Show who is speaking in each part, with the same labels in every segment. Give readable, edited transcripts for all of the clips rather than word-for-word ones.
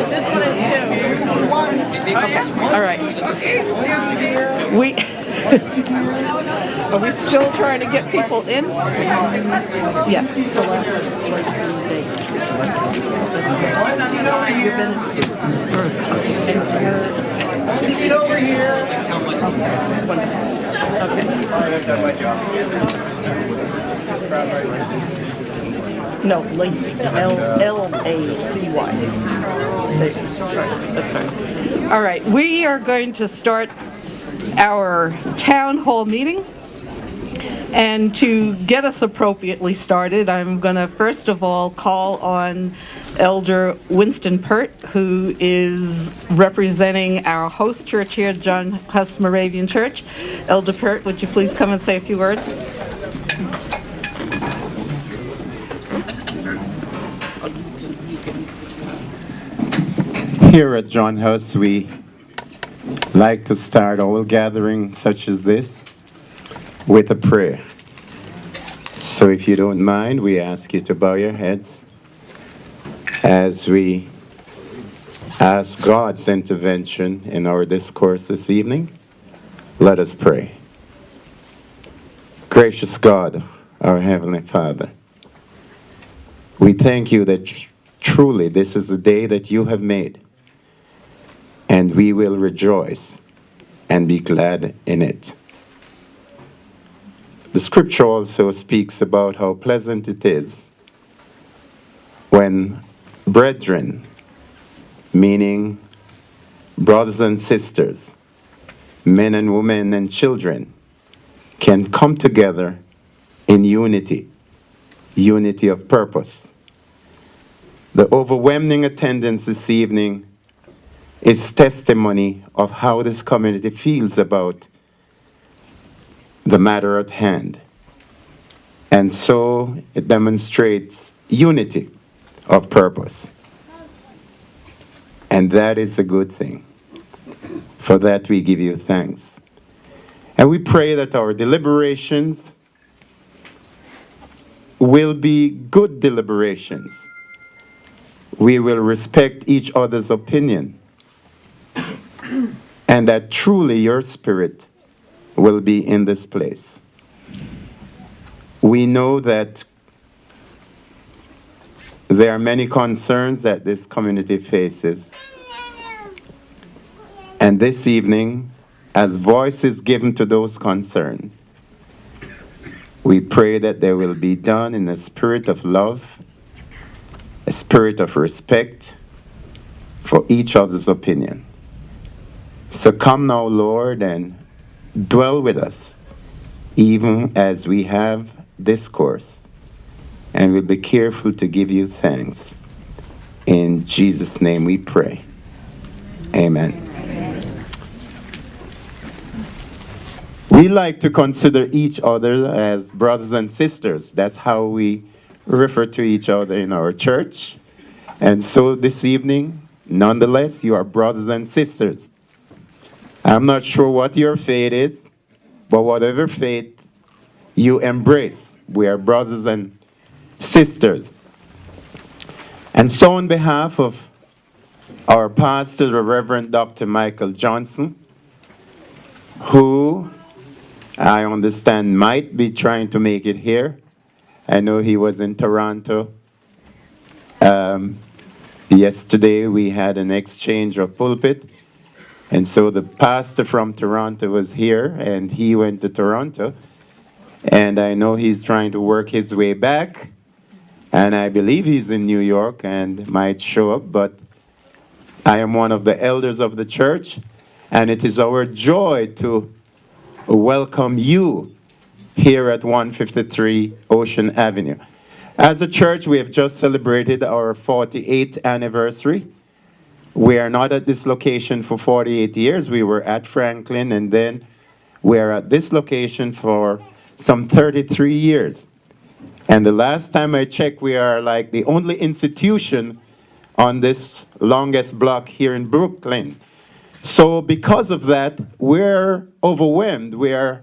Speaker 1: This one is two. Okay. All right. Are we still trying to get people in? Yes. Get over here. No, Lacey. L-A-C-Y. That's right. All right, we are going to start our town hall meeting. And to get us appropriately started, I'm going to first of all call on Elder Winston Pert, who is representing our host church here, John Huss Moravian Church. Elder Pert, would you please come and say a few words?
Speaker 2: Here at John Huss, we like to start all gatherings such as this with a prayer. So if you don't mind, we ask you to bow your heads as we ask God's intervention in our discourse this evening. Let us pray. Gracious God, our Heavenly Father, we thank you that truly this is a day that you have made, and we will rejoice and be glad in it. The scripture also speaks about how pleasant it is when brethren, meaning brothers and sisters, men and women and children, can come together in unity of purpose. The overwhelming attendance this evening is testimony of how this community feels about the matter at hand. And so it demonstrates unity of purpose. And that is a good thing. For that we give you thanks. And we pray that our deliberations will be good deliberations. We will respect each other's opinion. And that truly your spirit will be in this place. We know that there are many concerns that this community faces. And this evening, as voice is given to those concerned, we pray that they will be done in a spirit of love, a spirit of respect for each other's opinion. So come now, Lord, and dwell with us, even as we have discourse, and we'll be careful to give you thanks. In Jesus' name we pray. Amen. We like to consider each other as brothers and sisters. That's how we refer to each other in our church. And so this evening, nonetheless, you are brothers and sisters. I'm not sure what your faith is, but whatever faith you embrace, we are brothers and sisters. And so on behalf of our pastor, the Reverend Dr. Michael Johnson, who I understand might be trying to make it here. I know he was in Toronto. Yesterday we had an exchange of pulpit. And so the pastor from Toronto was here, and he went to Toronto. And I know he's trying to work his way back. And I believe he's in New York and might show up. But I am one of the elders of the church. And it is our joy to welcome you here at 153 Ocean Avenue. As a church, we have just celebrated our 48th anniversary. We are not at this location for 48 years. We were at Franklin, and then we're at this location for some 33 years. And the last time I checked, we are like the only institution on this longest block here in Brooklyn. So because of that, we're overwhelmed. We are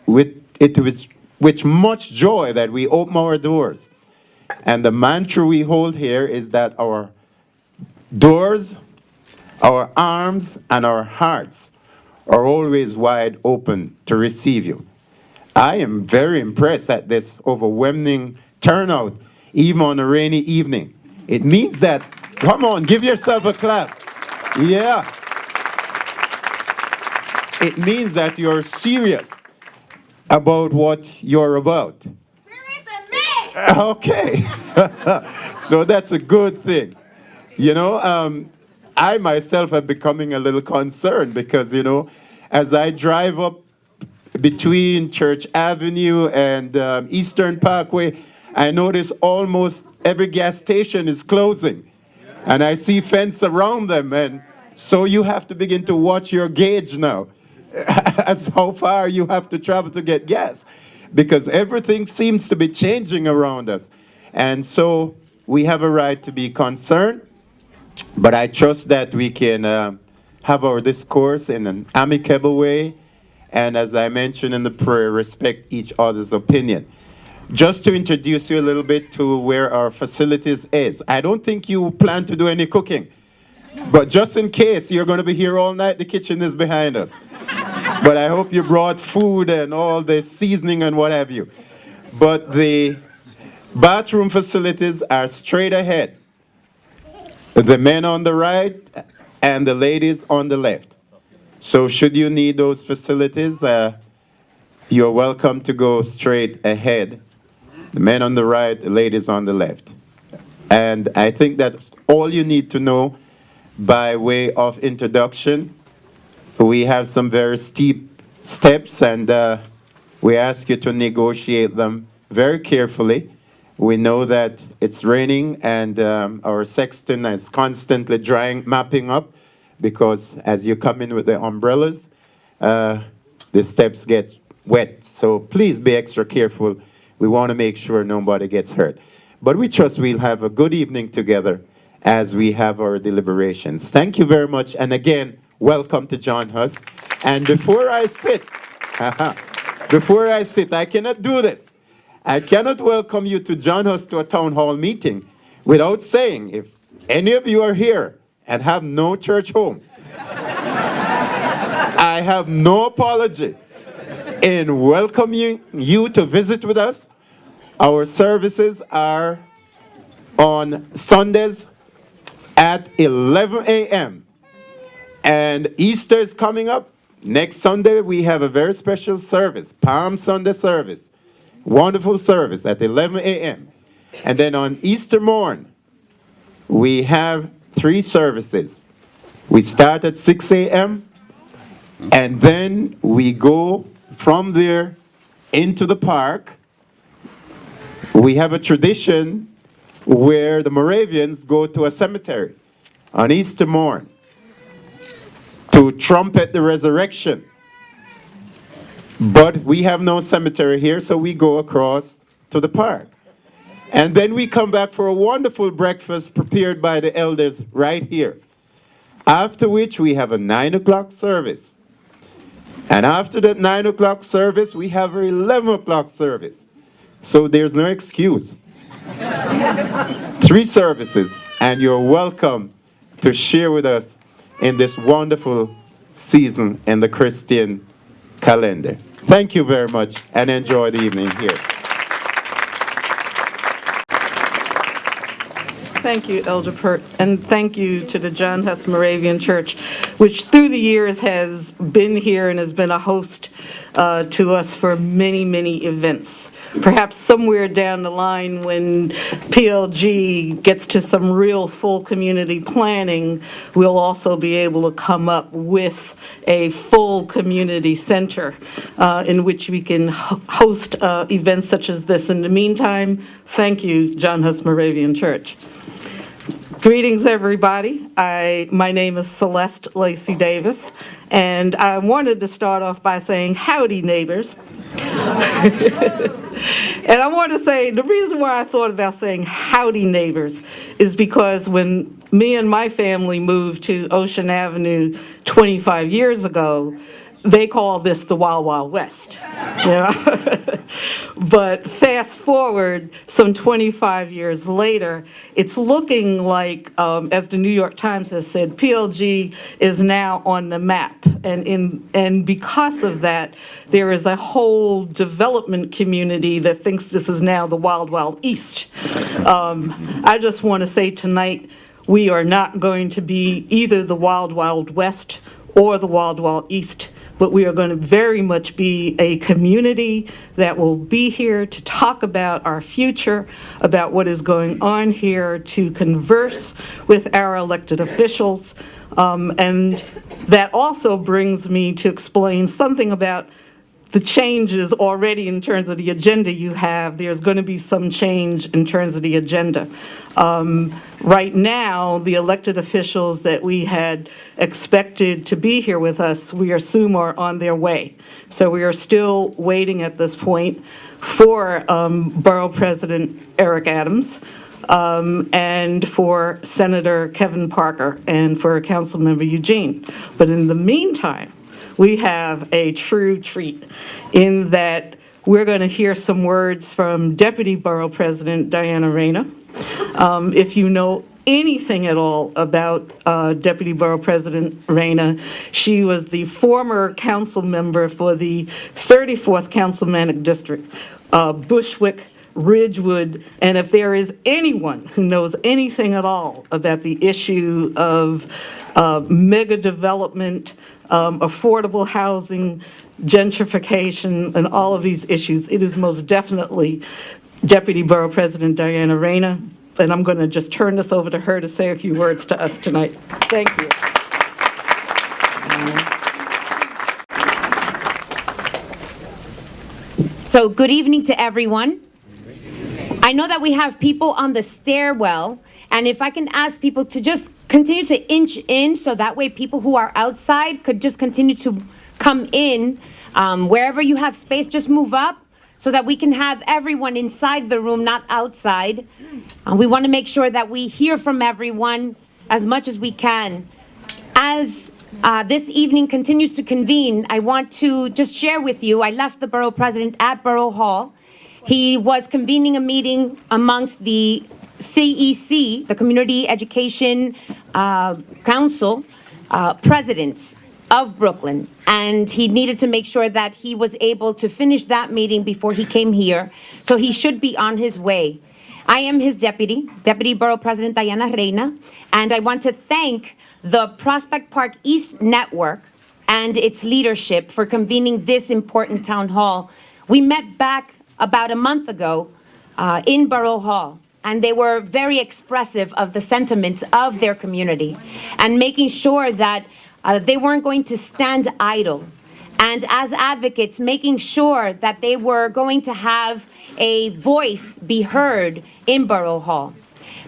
Speaker 2: with much joy that we open our doors. And the mantra we hold here is that our doors, our arms, and our hearts are always wide open to receive you. I am very impressed at this overwhelming turnout, even on a rainy evening. It means that, come on, give yourself a clap. Yeah. It means that you're serious about what you're about.
Speaker 3: Serious and me.
Speaker 2: Okay. So that's a good thing. You know, I myself am becoming a little concerned because, you know, as I drive up between Church Avenue and Eastern Parkway, I notice almost every gas station is closing. And I see fence around them. And so you have to begin to watch your gauge now as how far you have to travel to get gas, because everything seems to be changing around us. And so we have a right to be concerned, but I trust that we can have our discourse in an amicable way, and as I mentioned in the prayer, respect each other's opinion. Just to introduce you a little bit to where our facilities is. I don't think you plan to do any cooking, but just in case you're going to be here all night, the kitchen is behind us. But I hope you brought food and all the seasoning and what have you. But the bathroom facilities are straight ahead. The men on the right and the ladies on the left. So should you need those facilities, you're welcome to go straight ahead. The men on the right, the ladies on the left. And I think that all you need to know by way of introduction. We have some very steep steps, and we ask you to negotiate them very carefully. We know that it's raining, and our sexton is constantly mapping up, because as you come in with the umbrellas, the steps get wet. So please be extra careful. We want to make sure nobody gets hurt. But we trust we'll have a good evening together as we have our deliberations. Thank you very much. And again, welcome to John Huss. And before I sit, I cannot do this. I cannot welcome you to John Huss to a town hall meeting without saying, if any of you are here and have no church home, I have no apology in welcoming you to visit with us. Our services are on Sundays at 11 a.m. And Easter is coming up. Next Sunday, we have a very special service, Palm Sunday service. Wonderful service at 11 a.m. And then on Easter morn, we have 3 services. We start at 6 a.m. and then we go from there into the park. We have a tradition where the Moravians go to a cemetery on Easter morn to trumpet the resurrection. But we have no cemetery here, so we go across to the park. And then we come back for a wonderful breakfast prepared by the elders right here. After which we have a 9 o'clock service. And after that 9 o'clock service, we have an 11 o'clock service. So there's no excuse. 3 services, and you're welcome to share with us in this wonderful season in the Christian calendar. Thank you very much, and enjoy the evening here.
Speaker 1: Thank you, Elder Pert, and thank you to the John Huss Moravian Church which through the years has been here and has been a host to us for many, many events. Perhaps somewhere down the line when PLG gets to some real full community planning, we'll also be able to come up with a full community center in which we can host events such as this. In the meantime, thank you, John Huss Moravian Church. Greetings, everybody. My name is Celeste Lacey Davis, and I wanted to start off by saying howdy, neighbors. And I want to say the reason why I thought about saying howdy, neighbors, is because when me and my family moved to Ocean Avenue 25 years ago, they call this the Wild Wild West. You know? But fast forward some 25 years later, it's looking like, as the New York Times has said, PLG is now on the map. And because of that, there is a whole development community that thinks this is now the Wild Wild East. I just want to say tonight, we are not going to be either the Wild Wild West or the Wild Wild East, but we are going to very much be a community that will be here to talk about our future, about what is going on here, to converse with our elected officials. And that also brings me to explain something about the changes already in terms of the agenda you have. There's going to be some change in terms of the agenda. Right now, the elected officials that we had expected to be here with us, we assume are on their way. So we are still waiting at this point for Borough President Eric Adams, and for Senator Kevin Parker, and for Councilmember Eugene. But in the meantime, we have a true treat in that we're going to hear some words from Deputy Borough President Diana Reyna. If you know anything at all about Deputy Borough President Reyna, she was the former council member for the 34th Councilmanic District, Bushwick, Ridgewood, and if there is anyone who knows anything at all about the issue of mega development, affordable housing, gentrification, and all of these issues, it is most definitely Deputy Borough President Diana Reyna, and I'm going to just turn this over to her to say a few words to us tonight. Thank you.
Speaker 4: So good evening to everyone. I know that we have people on the stairwell, and if I can ask people to just continue to inch in so that way people who are outside could just continue to come in. Wherever you have space, just move up so that we can have everyone inside the room, not outside. We want to make sure that we hear from everyone as much as we can. As this evening continues to convene, I want to just share with you, I left the Borough President at Borough Hall. He was convening a meeting amongst the CEC, the Community Education Council, presidents of Brooklyn, and he needed to make sure that he was able to finish that meeting before he came here, so he should be on his way. I am his Deputy Borough President Diana Reyna, and I want to thank the Prospect Park East Network and its leadership for convening this important town hall. We met back about a month ago in Borough Hall, and they were very expressive of the sentiments of their community and making sure that they weren't going to stand idle. And as advocates, making sure that they were going to have a voice be heard in Borough Hall.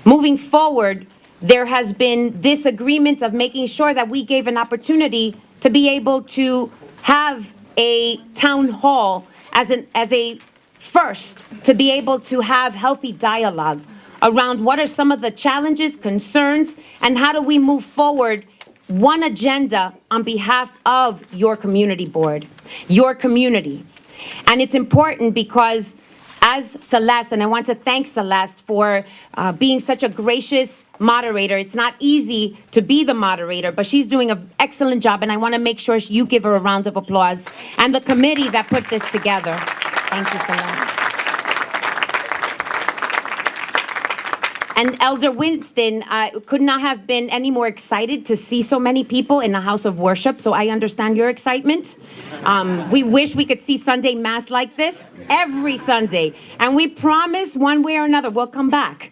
Speaker 4: Moving forward, there has been this agreement of making sure that we gave an opportunity to be able to have a town hall as a first, to be able to have healthy dialogue around what are some of the challenges, concerns, and how do we move forward one agenda on behalf of your community board, your community. And it's important because as Celeste, and I want to thank Celeste for being such a gracious moderator. It's not easy to be the moderator, but she's doing an excellent job, and I want to make sure you give her a round of applause, and the committee that put this together. Thank you, Celeste. And Elder Winston could not have been any more excited to see so many people in a house of worship, so I understand your excitement. We wish we could see Sunday Mass like this every Sunday, and we promise one way or another we'll come back.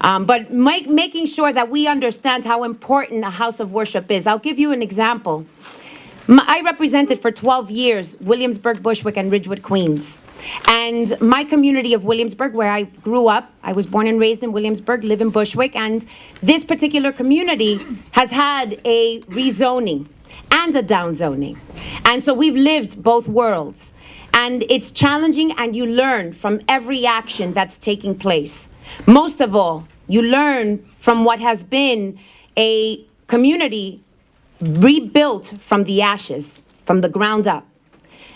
Speaker 4: But making sure that we understand how important a house of worship is. I'll give you an example. I represented for 12 years Williamsburg, Bushwick, and Ridgewood, Queens. And my community of Williamsburg, where I grew up, I was born and raised in Williamsburg, live in Bushwick, and this particular community has had a rezoning and a downzoning. And so we've lived both worlds. And it's challenging, and you learn from every action that's taking place. Most of all, you learn from what has been a community rebuilt from the ashes, from the ground up.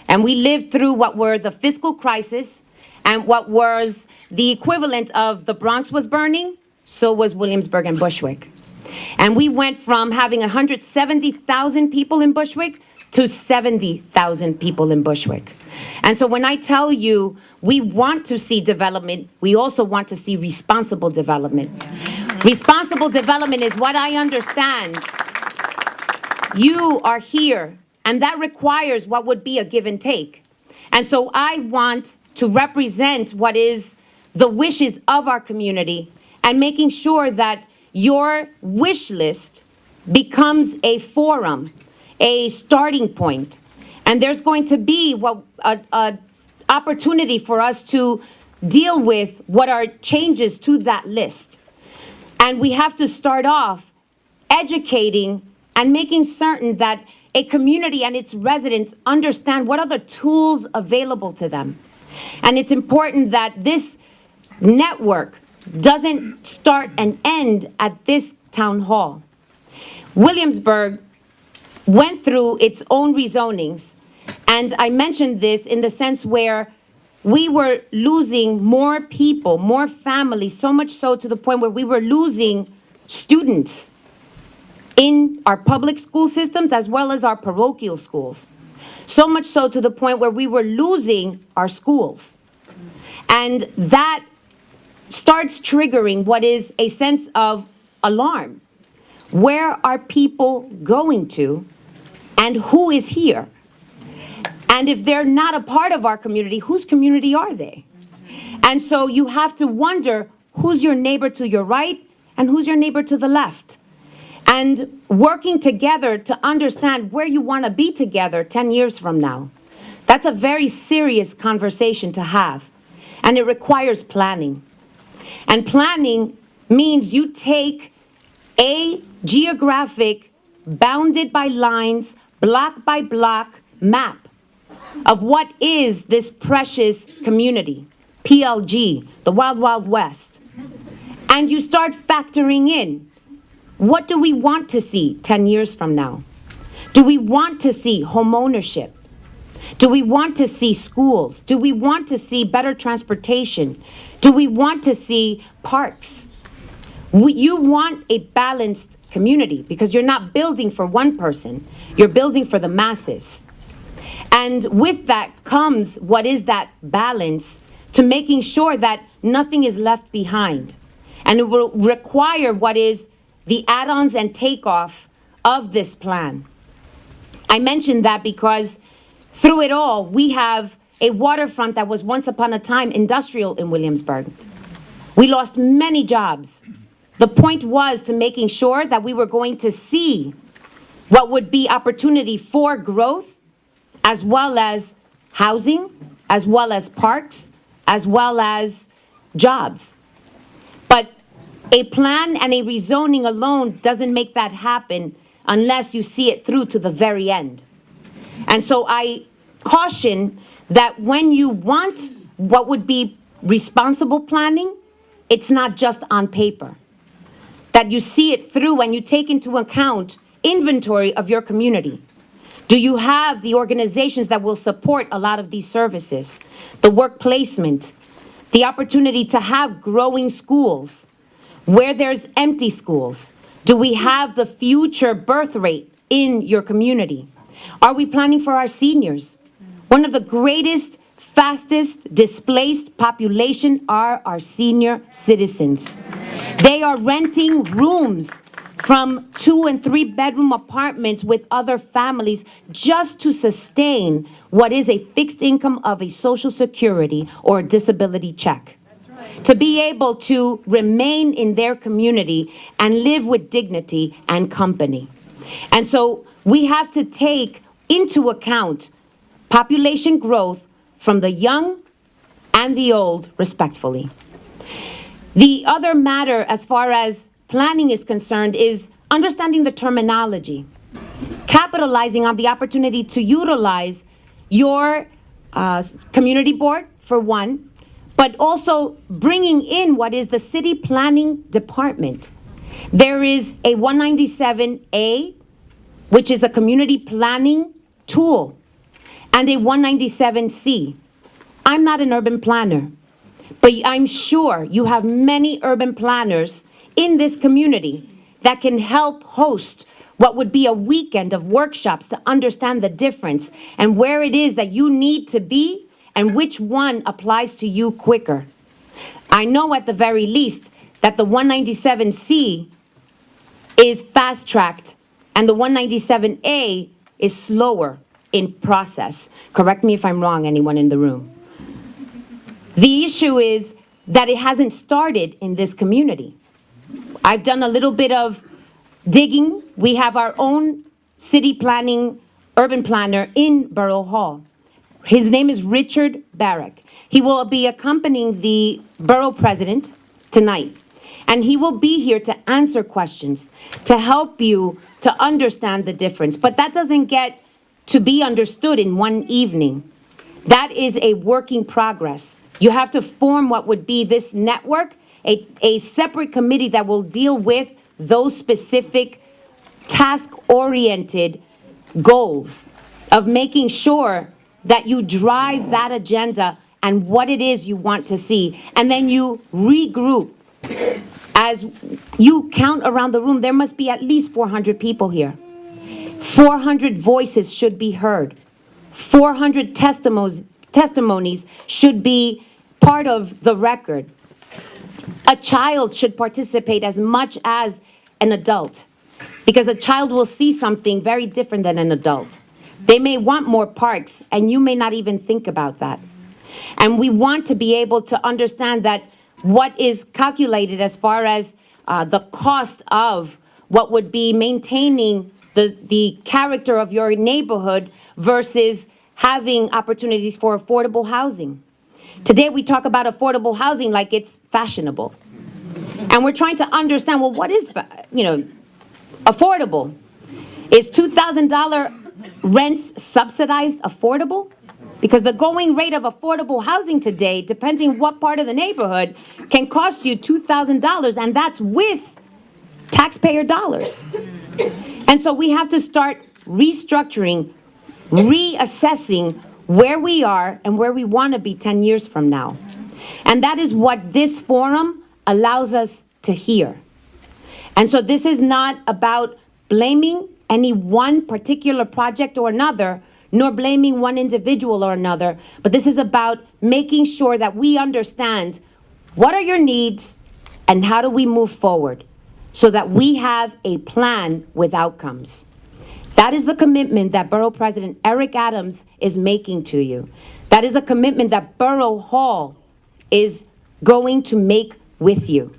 Speaker 4: And we lived through what were the fiscal crisis and what was the equivalent of the Bronx was burning, so was Williamsburg and Bushwick. And we went from having 170,000 people in Bushwick to 70,000 people in Bushwick. And so when I tell you we want to see development, we also want to see responsible development. Responsible development is what I understand. You are here, and that requires what would be a give and take. And so I want to represent what is the wishes of our community and making sure that your wish list becomes a forum, a starting point. And there's going to be an opportunity for us to deal with what are changes to that list. And we have to start off educating and making certain that a community and its residents understand what are the tools available to them. And it's important that this network doesn't start and end at this town hall. Williamsburg went through its own rezonings, and I mentioned this in the sense where we were losing more people, more families, so much so to the point where we were losing students in our public school systems as well as our parochial schools. So much so to the point where we were losing our schools. And that starts triggering what is a sense of alarm. Where are people going to, and who is here? And if they're not a part of our community, whose community are they? And so you have to wonder who's your neighbor to your right and who's your neighbor to the left. And working together to understand where you want to be together 10 years from now. That's a very serious conversation to have. And it requires planning. And planning means you take a geographic, bounded by lines, block by block map of what is this precious community, PLG, the Wild Wild West. And you start factoring in, what do we want to see 10 years from now? Do we want to see home ownership? Do we want to see schools? Do we want to see better transportation? Do we want to see parks? You want a balanced community because you're not building for one person, you're building for the masses. And with that comes what is that balance to making sure that nothing is left behind. And it will require what is the add-ons and takeoff of this plan. I mentioned that because through it all, we have a waterfront that was once upon a time industrial in Williamsburg. We lost many jobs. The point was to making sure that we were going to see what would be opportunity for growth, as well as housing, as well as parks, as well as jobs. But a plan and a rezoning alone doesn't make that happen unless you see it through to the very end. And so I caution that when you want what would be responsible planning, it's not just on paper. That you see it through and you take into account inventory of your community. Do you have the organizations that will support a lot of these services? The work placement, the opportunity to have growing schools. Where there's empty schools, do we have the future birth rate in your community? Are we planning for our seniors? One of the greatest, fastest displaced population are our senior citizens. They are renting rooms from 2 and 3 bedroom apartments with other families just to sustain what is a fixed income of a Social Security or a disability check. To be able to remain in their community and live with dignity and company. And so we have to take into account population growth from the young and the old, respectfully. The other matter, as far as planning is concerned, is understanding the terminology, capitalizing on the opportunity to utilize your community board, for one, but also bringing in what is the city planning department. There is a 197A, which is a community planning tool, and a 197C. I'm not an urban planner, but I'm sure you have many urban planners in this community that can help host what would be a weekend of workshops to understand the difference and where it is that you need to be and which one applies to you quicker. I know at the very least that the 197C is fast-tracked and the 197A is slower in process. Correct me if I'm wrong, anyone in the room. The issue is that it hasn't started in this community. I've done a little bit of digging. We have our own city planning urban planner in Borough Hall. His name is Richard Barrack. He will be accompanying the borough president tonight. And he will be here to answer questions, to help you to understand the difference. But that doesn't get to be understood in one evening. That is a work in progress. You have to form what would be this network, a separate committee that will deal with those specific task-oriented goals of making sure that you drive that agenda and what it is you want to see. And then you regroup. As you count around the room, there must be at least 400 people here. 400 voices should be heard. 400 testimonies should be part of the record. A child should participate as much as an adult, because a child will see something very different than an adult. They may want more parks, and you may not even think about that. And we want to be able to understand that what is calculated as far as the cost of what would be maintaining the character of your neighborhood versus having opportunities for affordable housing. Today we talk about affordable housing like it's fashionable. And we're trying to understand, well, what is, affordable? Is $2,000 rents subsidized affordable? Because the going rate of affordable housing today, depending what part of the neighborhood, can cost you $2,000, and that's with taxpayer dollars. And so we have to start restructuring, reassessing where we are and where we want to be 10 years from now. And that is what this forum allows us to hear. And so this is not about blaming any one particular project or another, nor blaming one individual or another, but this is about making sure that we understand what are your needs and how do we move forward so that we have a plan with outcomes. That is the commitment that Borough President Eric Adams is making to you. That is a commitment that Borough Hall is going to make with you.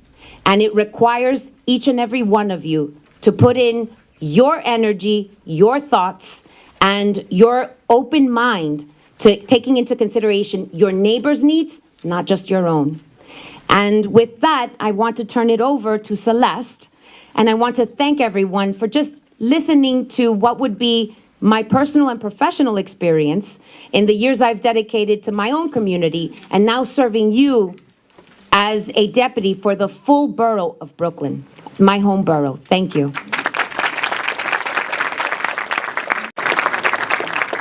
Speaker 4: And it requires each and every one of you to put in your energy, your thoughts, and your open mind to taking into consideration your neighbor's needs, not just your own. And with that, I want to turn it over to Celeste, and I want to thank everyone for just listening to what would be my personal and professional experience in the years I've dedicated to my own community, and now serving you as a deputy for the full borough of Brooklyn, my home borough. Thank you.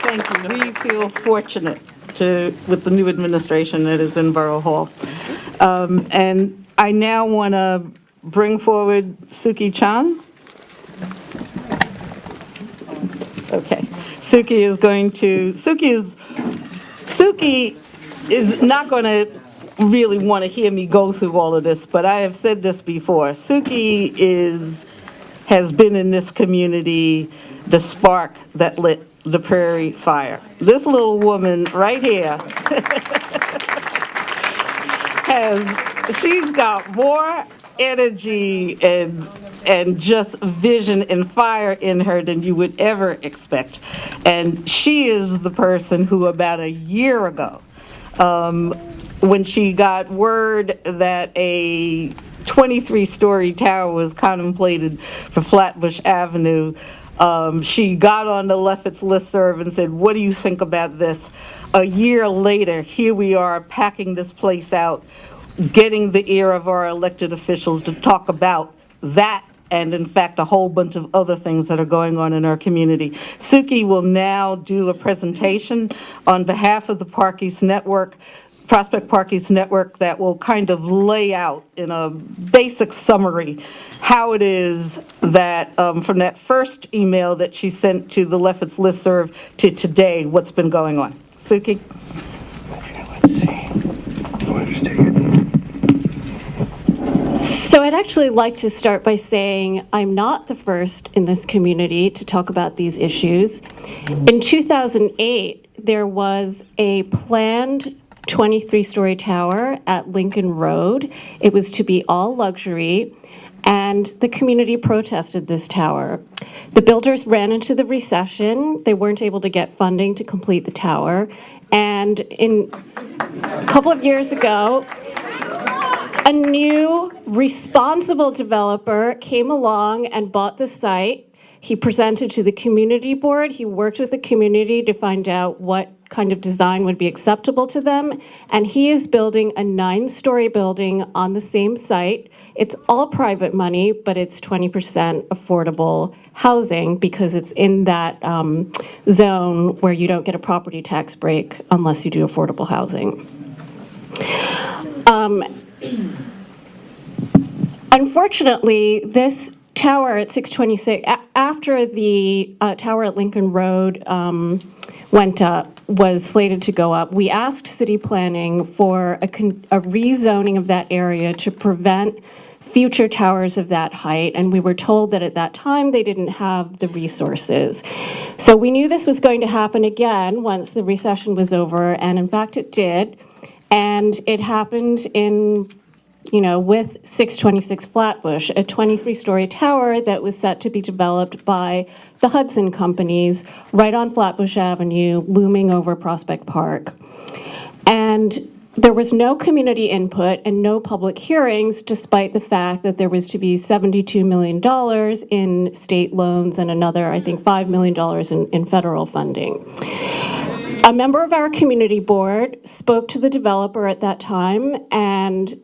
Speaker 1: Thank you. We feel fortunate with the new administration that is in Borough Hall. And I now want to bring forward Suki Chan. Okay. Suki is not going to really want to hear me go through all of this, but I have said this before. Suki has been in this community the spark that lit the prairie fire. This little woman right here she's got more energy and just vision and fire in her than you would ever expect. And she is the person who about a year ago, when she got word that a 23-story tower was contemplated for Flatbush Avenue, she got on the Lefferts listserv and said, what do you think about this? A year later, here we are packing this place out, getting the ear of our elected officials to talk about that and, in fact, a whole bunch of other things that are going on in our community. Suki will now do a presentation on behalf of the Park East Network, Prospect Park East Network, that will kind of lay out in a basic summary how it is that from that first email that she sent to the Lefferts listserv to today, what's been going on. Suki?
Speaker 2: Okay, let's see. Who understand?
Speaker 5: So I'd actually like to start by saying I'm not the first in this community to talk about these issues. In 2008, there was a planned 23-story tower at Lincoln Road. It was to be all luxury, and the community protested this tower. The builders ran into the recession. They weren't able to get funding to complete the tower. And a couple of years ago, a new responsible developer came along and bought the site. He presented to the community board. He worked with the community to find out what kind of design would be acceptable to them. And he is building a 9-story building on the same site. It's all private money, but it's 20% affordable housing because it's in that zone where you don't get a property tax break unless you do affordable housing. Unfortunately, this tower at 626, after the tower at Lincoln Road went up, was slated to go up, we asked city planning for a rezoning of that area to prevent future towers of that height, and we were told that at that time they didn't have the resources. So we knew this was going to happen again once the recession was over, and in fact it did. And it happened with 626 Flatbush, a 23-story tower that was set to be developed by the Hudson companies right on Flatbush Avenue, looming over Prospect Park. And there was no community input and no public hearings, despite the fact that there was to be $72 million in state loans and another, I think, $5 million in federal funding. A member of our community board spoke to the developer at that time and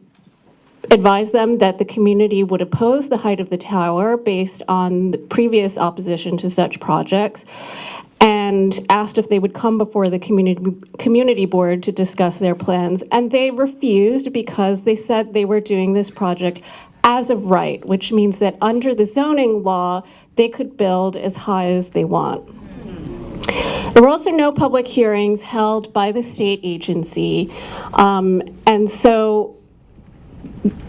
Speaker 5: advised them that the community would oppose the height of the tower based on the previous opposition to such projects, and asked if they would come before the community board to discuss their plans. And they refused because they said they were doing this project as of right, which means that under the zoning law, they could build as high as they want. There were also no public hearings held by the state agency. And so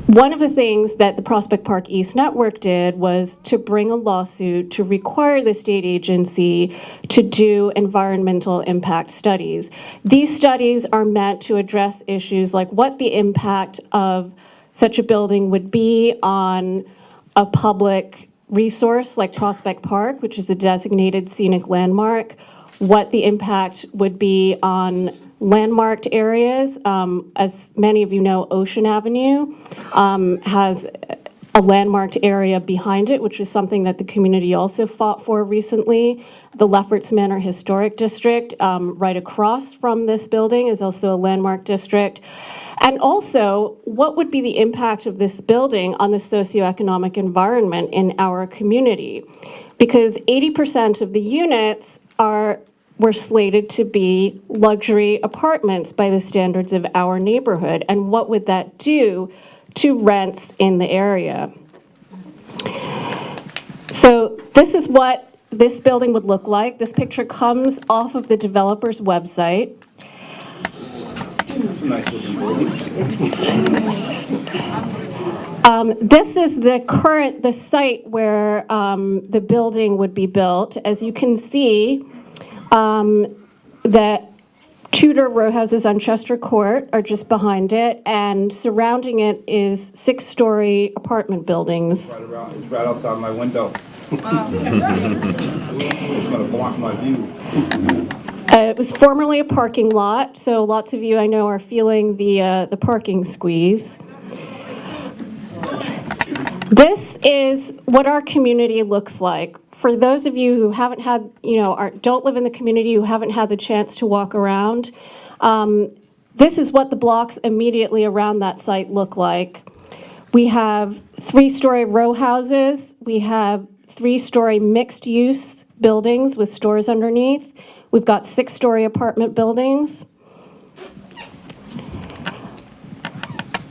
Speaker 5: one of the things that the Prospect Park East Network did was to bring a lawsuit to require the state agency to do environmental impact studies. These studies are meant to address issues like what the impact of such a building would be on a public resource like Prospect Park, which is a designated scenic landmark, what the impact would be on landmarked areas. As many of you know, Ocean Avenue has a landmarked area behind it, which is something that the community also fought for recently. The Lefferts Manor Historic District, right across from this building, is also a landmark district. And also, what would be the impact of this building on the socioeconomic environment in our community? Because 80% of the units were slated to be luxury apartments by the standards of our neighborhood. And what would that do to rents in the area? So this is what this building would look like. This picture comes off of the developer's website. This is the site where the building would be built. As you can see, the Tudor row houses on Chester Court are just behind it, and surrounding it is 6-story apartment buildings.
Speaker 6: It's right outside my window. It's gonna block my view.
Speaker 5: It was formerly a parking lot, so lots of you I know are feeling the parking squeeze. This is what our community looks like. For those of you who haven't had, don't live in the community, who haven't had the chance to walk around, this is what the blocks immediately around that site look like. We have 3-story row houses. We have 3-story mixed-use buildings with stores underneath. We've got 6-story apartment buildings.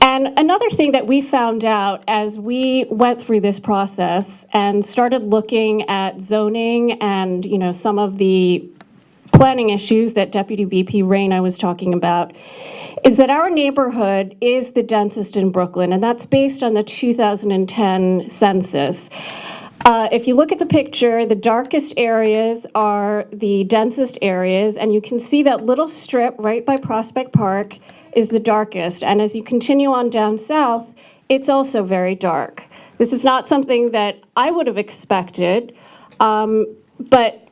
Speaker 5: And another thing that we found out as we went through this process and started looking at zoning and, some of the planning issues that Deputy VP Reyna was talking about, is that our neighborhood is the densest in Brooklyn, and that's based on the 2010 census. If you look at the picture, the darkest areas are the densest areas, and you can see that little strip right by Prospect Park is the darkest. And as you continue on down south, it's also very dark. This is not something that I would have expected, but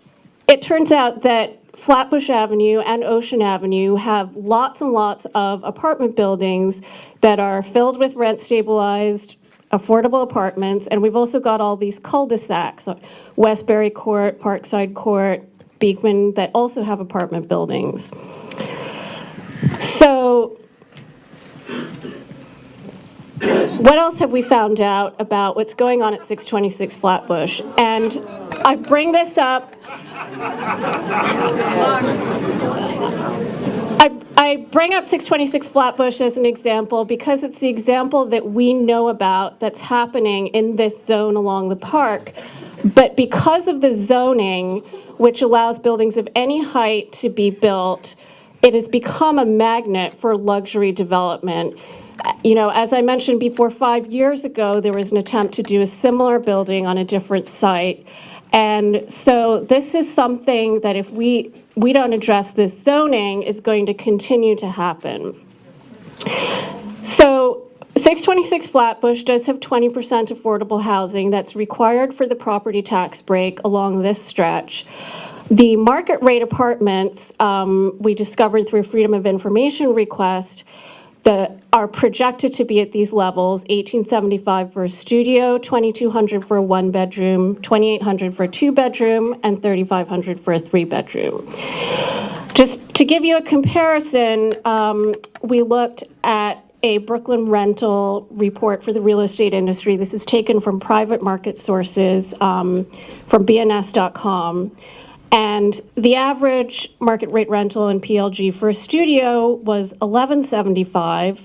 Speaker 5: it turns out that Flatbush Avenue and Ocean Avenue have lots and lots of apartment buildings that are filled with rent-stabilized, affordable apartments, and we've also got all these cul-de-sacs, Westbury Court, Parkside Court, Beekman, that also have apartment buildings. So, what else have we found out about what's going on at 626 Flatbush? And I bring this up. I bring up 626 Flatbush as an example because it's the example that we know about that's happening in this zone along the park. But because of the zoning, which allows buildings of any height to be built, it has become a magnet for luxury development. As I mentioned before, 5 years ago, there was an attempt to do a similar building on a different site. And so this is something that if we don't address this zoning is going to continue to happen. So 626 Flatbush does have 20% affordable housing that's required for the property tax break along this stretch. The market rate apartments we discovered through a Freedom of Information request that are projected to be at these levels: $1,875 for a studio, $2,200 for a 1-bedroom, $2,800 for a 2-bedroom, and $3,500 for a 3-bedroom. Just to give you a comparison, we looked at a Brooklyn rental report for the real estate industry. This is taken from private market sources from bns.com. And the average market rate rental in PLG for a studio was $1,175,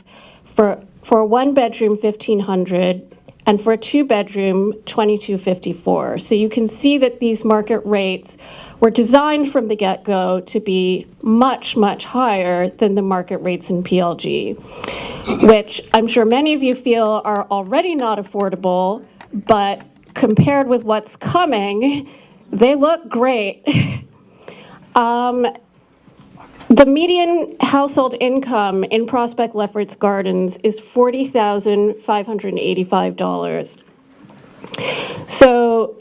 Speaker 5: for a 1-bedroom $1,500, and for a 2-bedroom $2,254. So you can see that these market rates were designed from the get-go to be much, much higher than the market rates in PLG, which I'm sure many of you feel are already not affordable, but compared with what's coming, they look great. The median household income in Prospect Lefferts Gardens is $40,585. So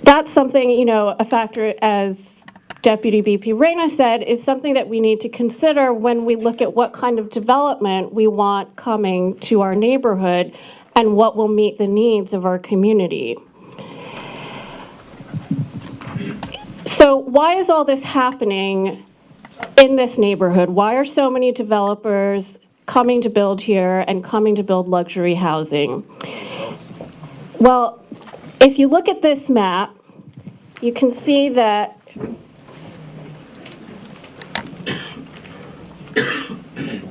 Speaker 5: that's something, a factor, as Deputy VP Reyna said, is something that we need to consider when we look at what kind of development we want coming to our neighborhood and what will meet the needs of our community. So why is all this happening in this neighborhood? Why are so many developers coming to build here and coming to build luxury housing? Well, if you look at this map, you can see that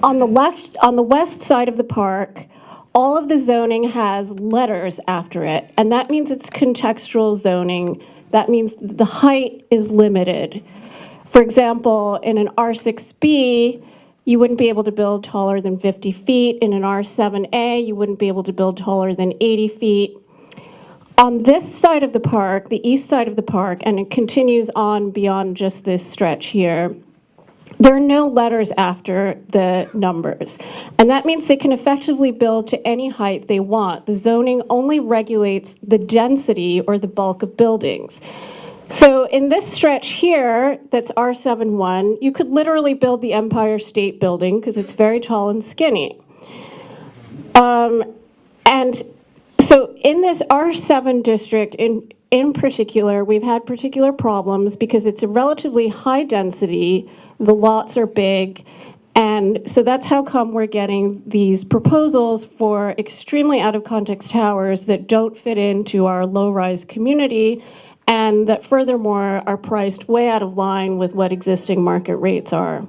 Speaker 5: on the left, on the west side of the park, all of the zoning has letters after it, and that means it's contextual zoning. That means the height is limited. For example, in an R6B, you wouldn't be able to build taller than 50 feet. In an R7A, you wouldn't be able to build taller than 80 feet. On this side of the park, the east side of the park, and it continues on beyond just this stretch here, there are no letters after the numbers. And that means they can effectively build to any height they want. The zoning only regulates the density or the bulk of buildings. So in this stretch here, that's R71, you could literally build the Empire State Building because it's very tall and skinny. And so in this R7 district in particular, we've had particular problems because it's a relatively high density, the lots are big, and so that's how come we're getting these proposals for extremely out of context towers that don't fit into our low-rise community and that furthermore are priced way out of line with what existing market rates are.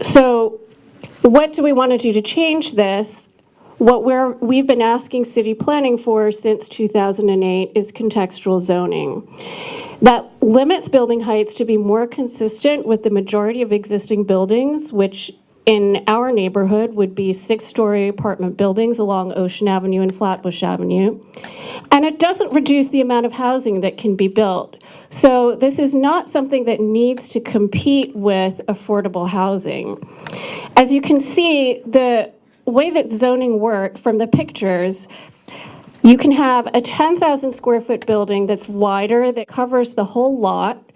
Speaker 5: So what do we want to do to change this? What we've been asking city planning for since 2008 is contextual zoning. That limits building heights to be more consistent with the majority of existing buildings, which in our neighborhood would be 6-story apartment buildings along Ocean Avenue and Flatbush Avenue. And it doesn't reduce the amount of housing that can be built. So this is not something that needs to compete with affordable housing. As you can see, the way that zoning worked from the pictures, you can have a 10,000 square foot building that's wider, that covers the whole lot,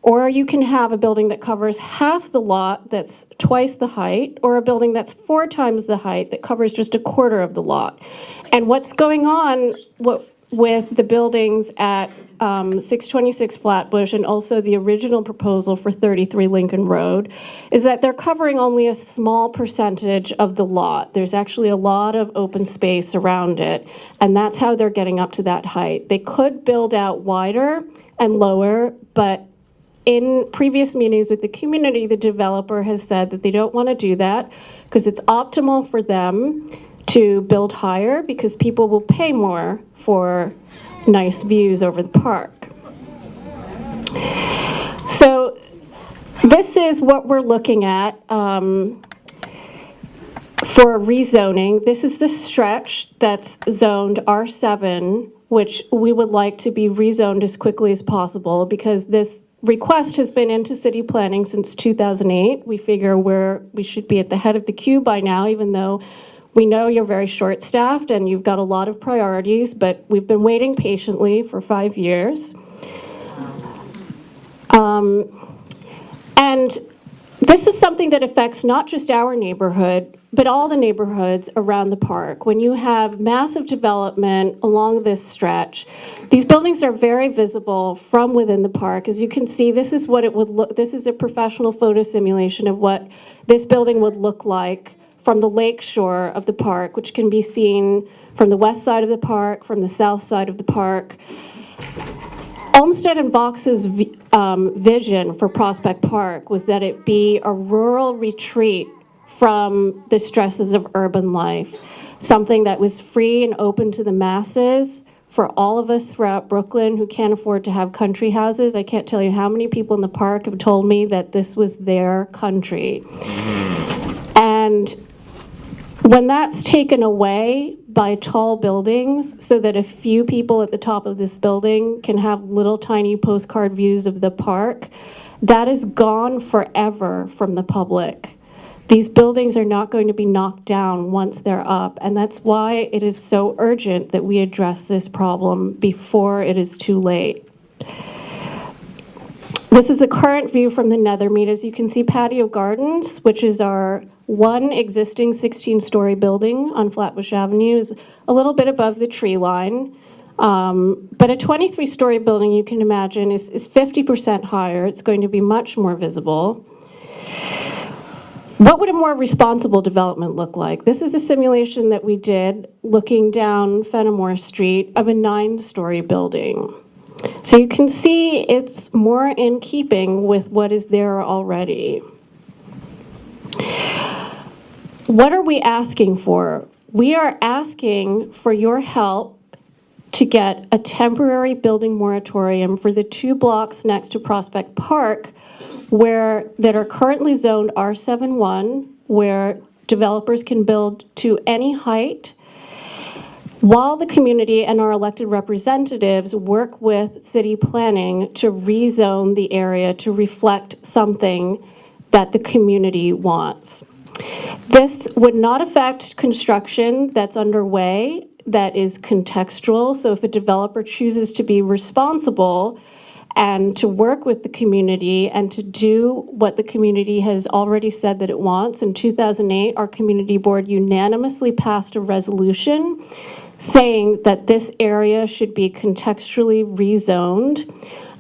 Speaker 5: or you can have a building that covers half the lot that's twice the height, or a building that's 4 times the height that covers just a quarter of the lot. And what's going on with the buildings at 626 Flatbush and also the original proposal for 33 Lincoln Road is that they're covering only a small percentage of the lot. There's actually a lot of open space around it, and that's how they're getting up to that height. They could build out wider and lower, but in previous meetings with the community, the developer has said that they don't want to do that because it's optimal for them to build higher because people will pay more for nice views over the park. So this is what we're looking at for rezoning. This is the stretch that's zoned R7, which we would like to be rezoned as quickly as possible because this request has been into city planning since 2008. We figure we should be at the head of the queue by now, even though we know you're very short-staffed and you've got a lot of priorities, but we've been waiting patiently for 5 years. And this is something that affects not just our neighborhood, but all the neighborhoods around the park. When you have massive development along this stretch, these buildings are very visible from within the park. As you can see, this is what it would look. This is a professional photo simulation of what this building would look like from the lake shore of the park, which can be seen from the west side of the park, from the south side of the park. Olmsted and Vox's vision for Prospect Park was that it be a rural retreat from the stresses of urban life, something that was free and open to the masses for all of us throughout Brooklyn who can't afford to have country houses. I can't tell you how many people in the park have told me that this was their country. And when that's taken away by tall buildings so that a few people at the top of this building can have little tiny postcard views of the park, that is gone forever from the public. These buildings are not going to be knocked down once they're up, and that's why it is so urgent that we address this problem before it is too late. This is the current view from the Nethermead. As you can see, Patio Gardens, which is our one existing 16-story building on Flatbush Avenue, is a little bit above the tree line. But a 23-story building, you can imagine, is 50% higher. It's going to be much more visible. What would a more responsible development look like? This is a simulation that we did looking down Fenimore Street of a 9-story building. So you can see it's more in keeping with what is there already. What are we asking for? We are asking for your help to get a temporary building moratorium for the 2 blocks next to Prospect Park that are currently zoned R71, where developers can build to any height, while the community and our elected representatives work with city planning to rezone the area to reflect something that the community wants. This would not affect construction that's underway that is contextual. So if a developer chooses to be responsible and to work with the community and to do what the community has already said that it wants, in 2008, our community board unanimously passed a resolution saying that this area should be contextually rezoned.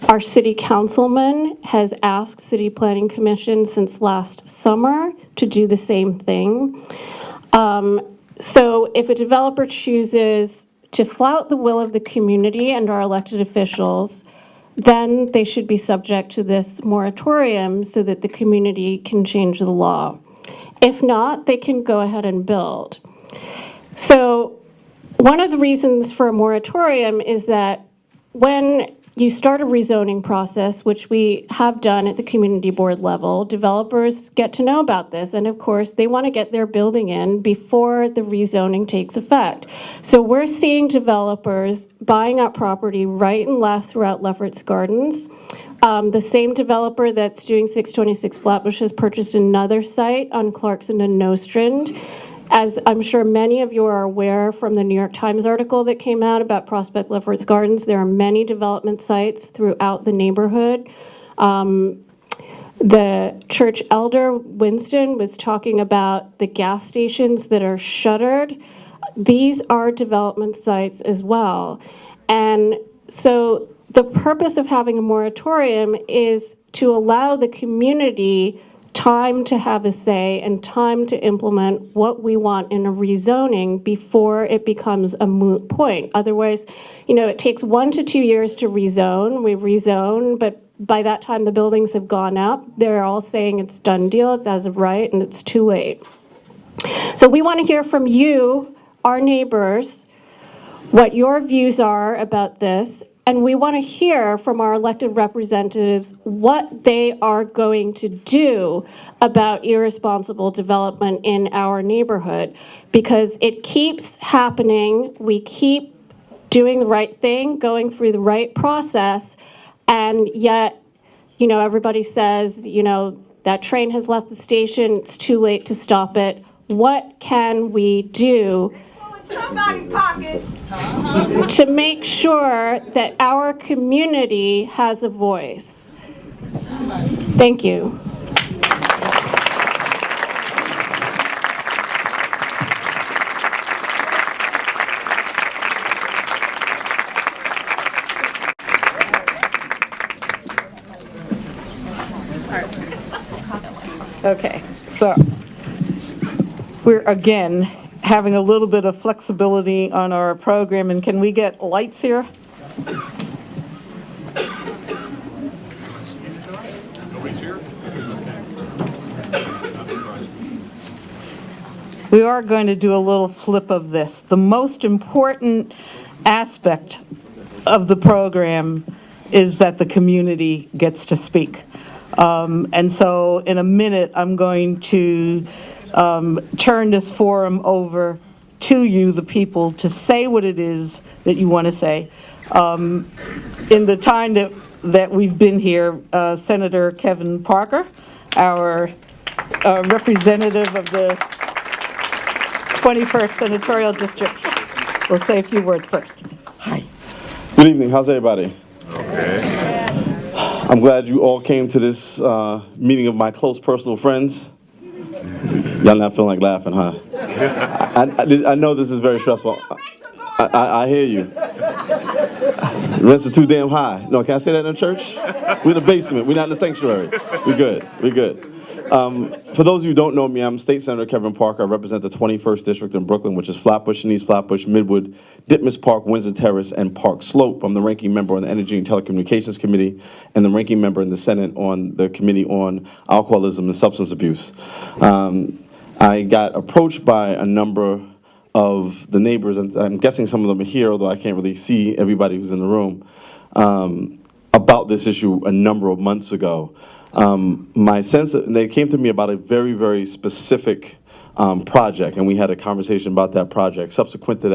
Speaker 5: Our city councilman has asked City Planning Commission since last summer to do the same thing. So if a developer chooses to flout the will of the community and our elected officials, then they should be subject to this moratorium so that the community can change the law. If not, they can go ahead and build. So one of the reasons for a moratorium is that when you start a rezoning process, which we have done at the community board level, developers get to know about this. And of course, they want to get their building in before the rezoning takes effect. So we're seeing developers buying up property right and left throughout Lefferts Gardens. The same developer that's doing 626 Flatbush has purchased another site on Clarkson and Nostrand. As I'm sure many of you are aware from the New York Times article that came out about Prospect Lefferts Gardens, there are many development sites throughout the neighborhood. The church elder, Winston, was talking about the gas stations that are shuttered. These are development sites as well. And so the purpose of having a moratorium is to allow the community time to have a say and time to implement what we want in a rezoning before it becomes a moot point. Otherwise, it takes 1 to 2 years to rezone. We rezone, but by that time the buildings have gone up. They're all saying it's done deal, it's as of right, and it's too late. So we want to hear from you, our neighbors, what your views are about this. And we want to hear from our elected representatives what they are going to do about irresponsible development in our neighborhood, because it keeps happening. We keep doing the right thing, going through the right process, and yet, everybody says, that train has left the station, it's too late to stop it. What can we do
Speaker 3: Somebody pockets.
Speaker 5: to make sure that our community has a voice? Thank you.
Speaker 1: Okay, so we're again having a little bit of flexibility on our program, and can we get lights here? We are going to do a little flip of this. The most important aspect of the program is that the community gets to speak. And so in a minute, I'm going to turn this forum over to you, the people, to say what it is that you want to say. In the time that we've been here, Senator Kevin Parker, our representative of the 21st Senatorial District, will say a few words first. Hi.
Speaker 7: Good evening. How's everybody? Okay. I'm glad you all came to this meeting of my close personal friends. Y'all not feeling like laughing, huh? I know this is very stressful. I hear you. Rents are too damn high. No, can I say that in a church? We're in the basement. We're not in the sanctuary. We're good. We're good. For those of you who don't know me, I'm State Senator Kevin Parker. I represent the 21st District in Brooklyn, which is Flatbush and East Flatbush, Midwood, Ditmas Park, Windsor Terrace, and Park Slope. I'm the ranking member on the Energy and Telecommunications Committee and the ranking member in the Senate on the Committee on Alcoholism and Substance Abuse. I got approached by a number the neighbors, and I'm guessing some of them are here, although I can't really see everybody who's in the room, about this issue a number of months ago. My sense, and they came to me about a very, very specific project, and we had a conversation about that project. Subsequent to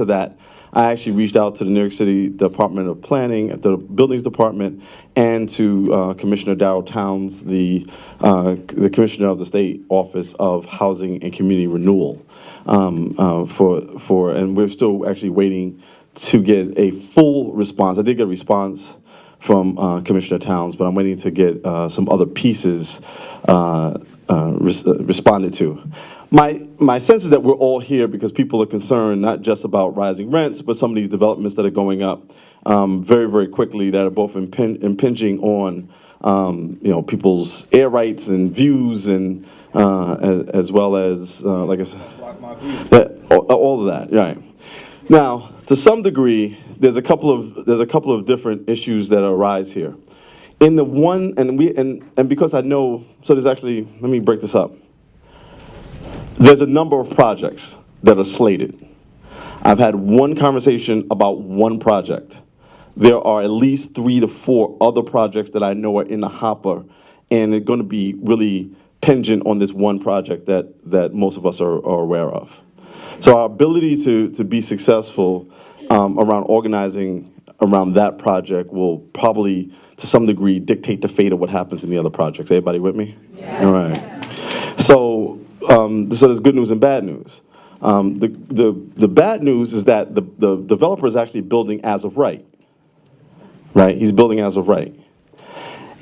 Speaker 7: that, I actually reached out to the New York City Department of Planning, the Buildings Department, and to Commissioner Darrell Towns, the Commissioner of the State Office of Housing and Community Renewal, and we're still actually waiting to get a full response. I did get a response from Commissioner Towns, but I'm waiting to get some other pieces responded to. My sense is that we're all here because people are concerned not just about rising rents, but some of these developments that are going up very, very quickly that are both impinging on people's air rights and views, and as well as like I said, all of that. Right. Now, to some degree, there's a couple of different issues that arise here. In the one, and because I know, so there's actually, let me break this up. There's a number of projects that are slated. I've had one conversation about one project. There are at least 3 to 4 other projects that I know are in the hopper, and they're going to be really pingent on this one project that most of us are aware of. So our ability to be successful around organizing around that project will probably, to some degree, dictate the fate of what happens in the other projects. Everybody with me? Yeah. All right. So there's good news and bad news. The bad news is that the developer is actually building as of right. Right? He's building as of right.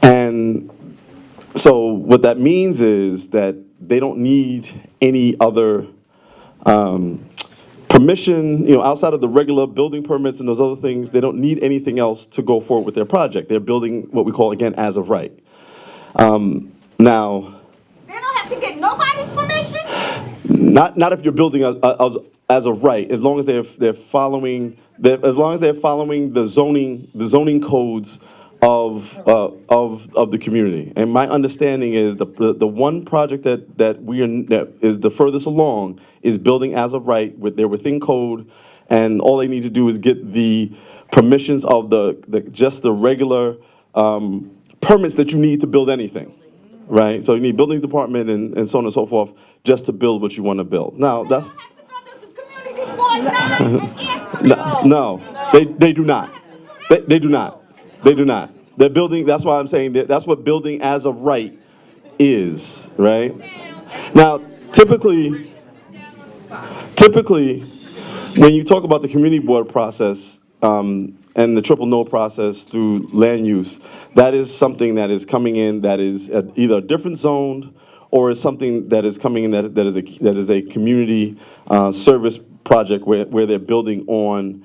Speaker 7: And so what that means is that they don't need any other permission, outside of the regular building permits and those other things. They don't need anything else to go forward with their project. They're building what we call, again, as of right. Now,
Speaker 3: They don't have to get nobody's permission?
Speaker 7: not if you're building as of right, as long as they're following the zoning codes of the community. And my understanding is the one project that is the furthest along is building as of right. They're within code, and all they need to do is get the permissions of just the regular permits that you need to build anything, right? So you need building department and so on and so forth just to build what you want to build. Now that's
Speaker 3: They don't have to go to the community board now and ask
Speaker 7: no, they do not. They do not. They do not. They're building, that's why I'm saying that's what building as of right is, right? Now, typically, when you talk about the community board process and the triple no process through land use, that is something that is coming in that is either different zoned or is something that is coming in that is a community service project where they're building on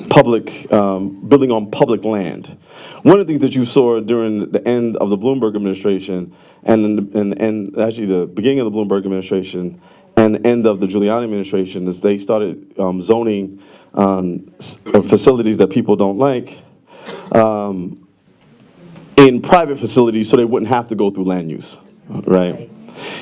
Speaker 7: building on public land. One of the things that you saw during the end of the Bloomberg administration and actually the beginning of the Bloomberg administration and the end of the Giuliani administration is they started zoning facilities that people don't like in private facilities so they wouldn't have to go through land use, right?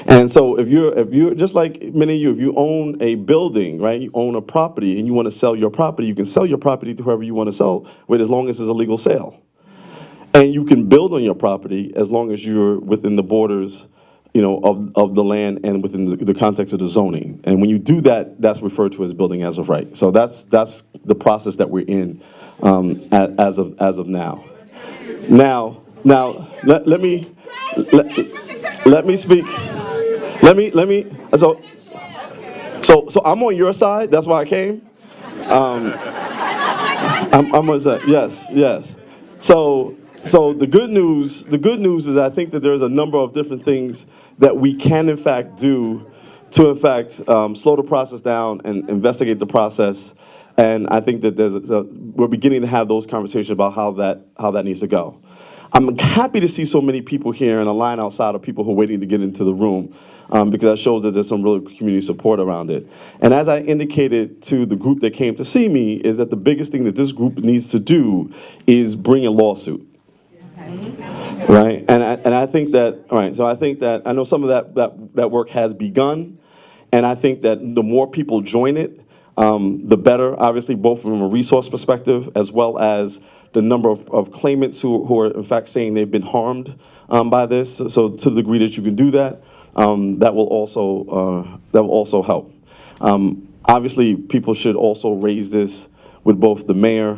Speaker 7: And so if you're just like many of you, if you own a building, right, you own a property and you want to sell your property, you can sell your property to whoever you want to sell with as long as it's a legal sale. And you can build on your property as long as you're within the borders, of the land and within the context of the zoning. And when you do that, that's referred to as building as of right. So that's the process that we're in as of now. Now let me speak. Let me. So I'm on your side. That's why I came. I'm on side. Yes. So the good news is I think that there's a number of different things that we can in fact do to in fact slow the process down and investigate the process. And I think that we're beginning to have those conversations about how that needs to go. I'm happy to see so many people here and a line outside of people who are waiting to get into the room because that shows that there's some real community support around it. And as I indicated to the group that came to see me, is that the biggest thing that this group needs to do is bring a lawsuit. Right? And I think that, all right, so I think that, I know some of that work has begun. And I think that the more people join it, the better, obviously, both from a resource perspective as well as the number of claimants who are, in fact, saying they've been harmed by this. So to the degree that you can do that, that will also help. Obviously, people should also raise this with both the mayor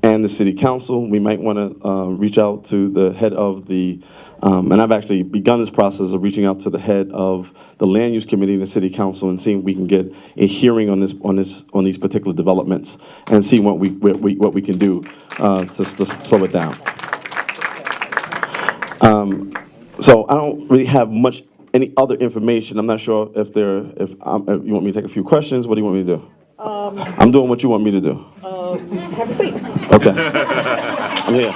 Speaker 7: and the city council. We might want to reach out to the head of the, and I've actually begun this process of reaching out to the head of the land use committee in the city council and seeing if we can get a hearing on these particular developments and see what we can do to slow it down. So I don't really have any other information. I'm not sure if you want me to take a few questions. What do you want me to do? I'm doing what you want me to do.
Speaker 1: Have a seat.
Speaker 7: Okay. I'm here.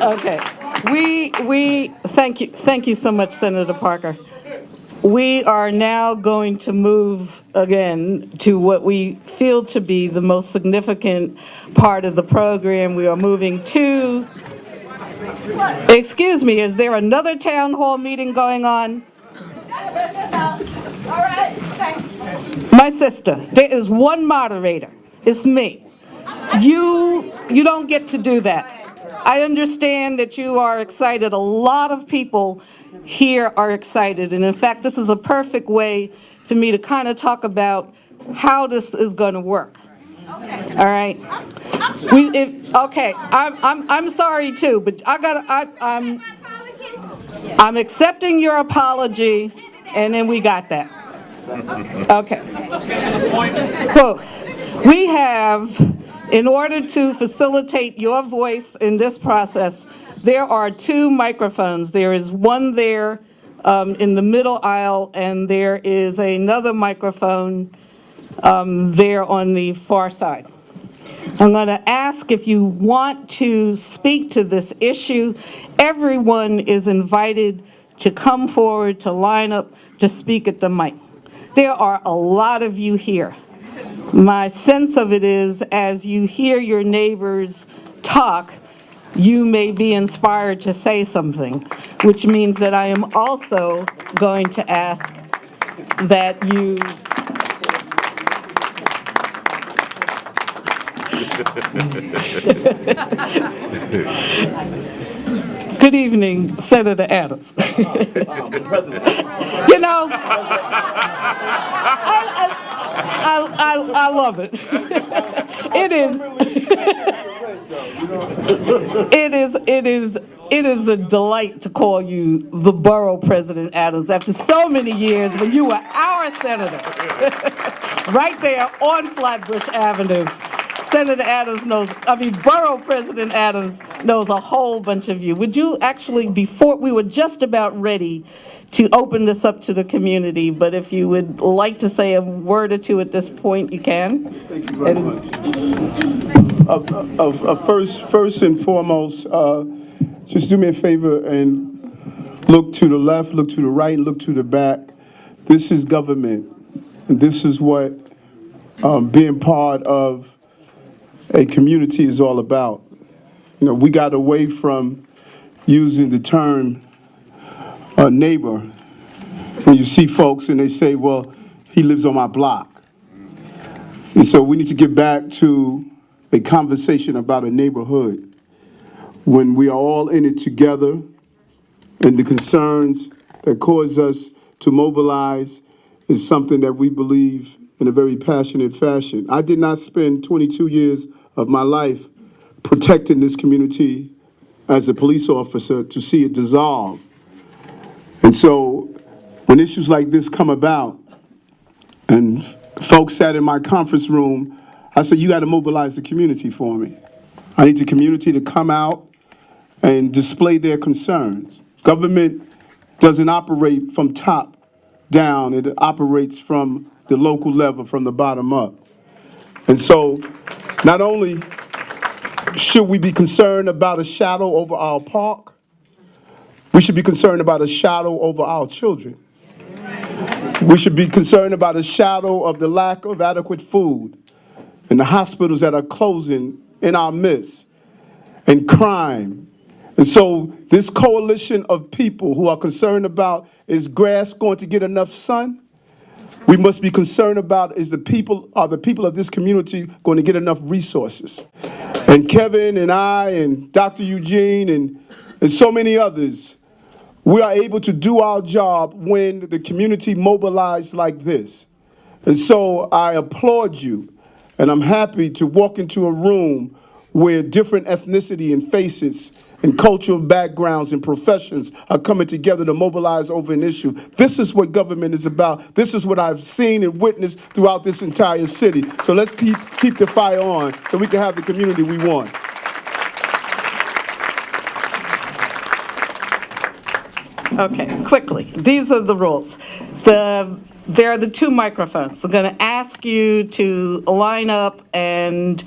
Speaker 1: Okay. We thank you so much, Senator Parker. We are now going to move again to what we feel to be the most significant part of the program. We are moving to, excuse me, is there another town hall meeting going on?
Speaker 3: All right, thanks.
Speaker 1: My sister, there is one moderator. It's me. You don't get to do that. I understand that you are excited. A lot of people here are excited. And in fact, this is a perfect way for me to kind of talk about how this is going to work.
Speaker 3: Okay.
Speaker 1: All right?
Speaker 3: I'm sorry.
Speaker 1: Okay, I'm sorry too, but I'm
Speaker 3: Apology.
Speaker 1: I'm accepting your apology, and then we got that. Okay. Well, we have, in order to facilitate your voice in this process, there are 2 microphones. There is one there in the middle aisle, and there is another microphone there on the far side. I'm going to ask if you want to speak to this issue. Everyone is invited to come forward, to line up, to speak at the mic. There are a lot of you here. My sense of it is, as you hear your neighbors talk, you may be inspired to say something, which means that I am also going to ask that you Good evening, Senator Adams. You know, I love it. It is a delight to call you the Borough President Adams after so many years when you were our senator, right there on Flatbush Avenue. Senator Adams Borough President Adams knows a whole bunch of you. Would you actually, before, we were just about ready to open this up to the community, but if you would like to say a word or two at this point, you can.
Speaker 8: Thank you very much. First and foremost, just do me a favor and look to the left, look to the right, look to the back. This is government, and this is what being part of a community is all about. You know, we got away from using the term neighbor. When you see folks and they say, well, he lives on my block. And so we need to get back to a conversation about a neighborhood when we are all in it together, and the concerns that cause us to mobilize is something that we believe in a very passionate fashion. I did not spend 22 years of my life protecting this community as a police officer to see it dissolve. And so when issues like this come about, and folks sat in my conference room, I said, you got to mobilize the community for me. I need the community to come out and display their concerns. Government doesn't operate from top down. It operates from the local level, from the bottom up. And so not only should we be concerned about a shadow over our park, we should be concerned about a shadow over our children. We should be concerned about a shadow of the lack of adequate food and the hospitals that are closing in our midst, and crime, And so this coalition of people who are concerned about, is grass going to get enough sun? We must be concerned about, are the people of this community going to get enough resources? And Kevin and I and Dr. Eugene and so many others, we are able to do our job when the community mobilized like this. And so I applaud you, and I'm happy to walk into a room where different ethnicity and faces and cultural backgrounds and professions are coming together to mobilize over an issue. This is what government is about. This is what I've seen and witnessed throughout this entire city. So let's keep the fire on so we can have the community we want.
Speaker 1: Okay, quickly. These are the rules. There are the two microphones. I'm going to ask you to line up, and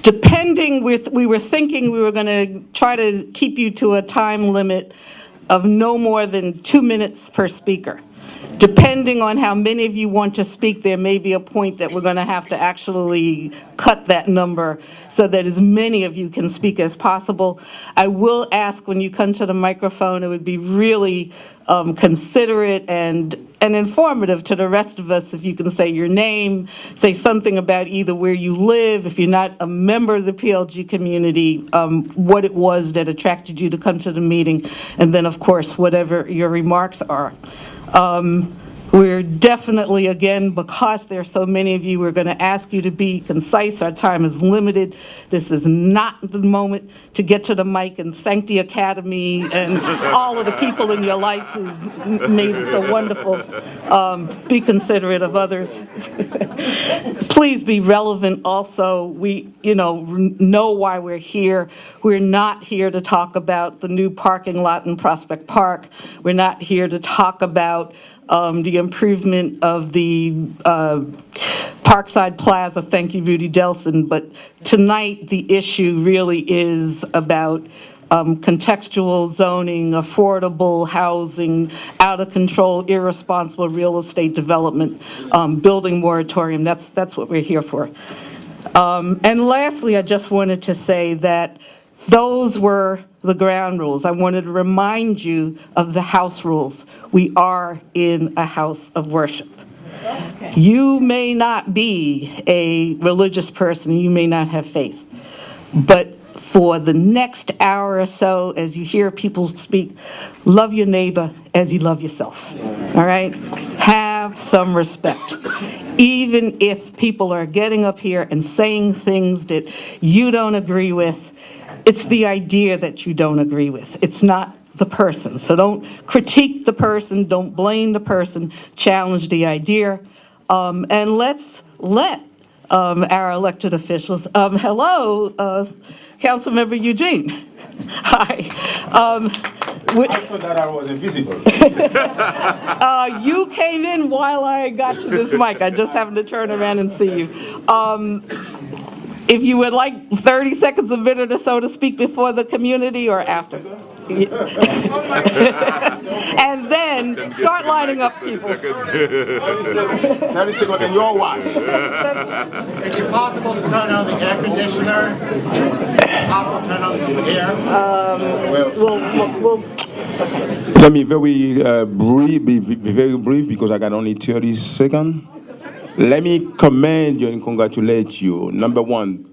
Speaker 1: we were thinking we were going to try to keep you to a time limit of no more than 2 minutes per speaker. Depending on how many of you want to speak, there may be a point that we're going to have to actually cut that number so that as many of you can speak as possible. I will ask when you come to the microphone, it would be really considerate and informative to the rest of us if you can say your name, say something about either where you live, if you're not a member of the PLG community, what it was that attracted you to come to the meeting, and then, of course, whatever your remarks are. We're definitely, again, because there's so many of you, we're going to ask you to be concise. Our time is limited. This is not the moment to get to the mic and thank the Academy and all of the people in your life who've made it so wonderful. Be considerate of others. Please be relevant also. We, know why we're here. We're not here to talk about the new parking lot in Prospect Park. We're not here to talk about the improvement of the Parkside Plaza. Thank you, Rudy Delson. But tonight, the issue really is about contextual zoning, affordable housing, out-of-control, irresponsible real estate development, building moratorium. That's what we're here for. And lastly, I just wanted to say that those were the ground rules. I wanted to remind you of the house rules. We are in a house of worship. Okay. You may not be a religious person, you may not have faith, but for the next hour or so, as you hear people speak, love your neighbor as you love yourself, all right? Have some respect. Even if people are getting up here and saying things that you don't agree with, it's the idea that you don't agree with. It's not the person. So don't critique the person, don't blame the person, challenge the idea. And let's let our elected officials, hello, Councilmember Eugene. Hi.
Speaker 6: I thought that I was invisible.
Speaker 1: You came in while I got you this mic. I just happened to turn around and see you. If you would like 30 seconds, a minute or so to speak before the community or after. And then start lining up people.
Speaker 6: 30 seconds in your watch.
Speaker 9: Is it possible to turn on the air conditioner? Is it possible to turn on the air?
Speaker 1: We'll
Speaker 6: Let me be very brief because I got only 30 seconds. Let me commend you and congratulate you. Number one,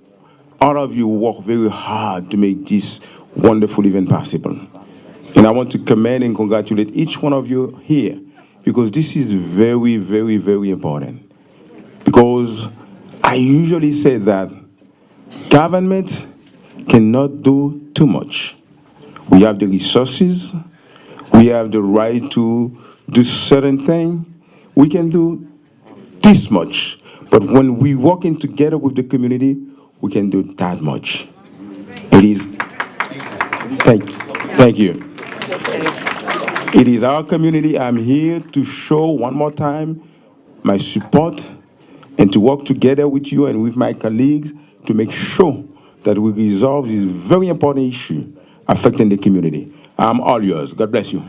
Speaker 6: all of you work very hard to make this wonderful event possible. And I want to commend and congratulate each one of you here because this is very, very, very important. Because I usually say that government cannot do too much. We have the resources, we have the right to do certain things. We can do this much, but when we work in together with the community, we can do that much. It is, thank you. It is our community. I'm here to show one more time my support and to work together with you and with my colleagues to make sure that we resolve this very important issue affecting the community. I'm all yours. God bless you.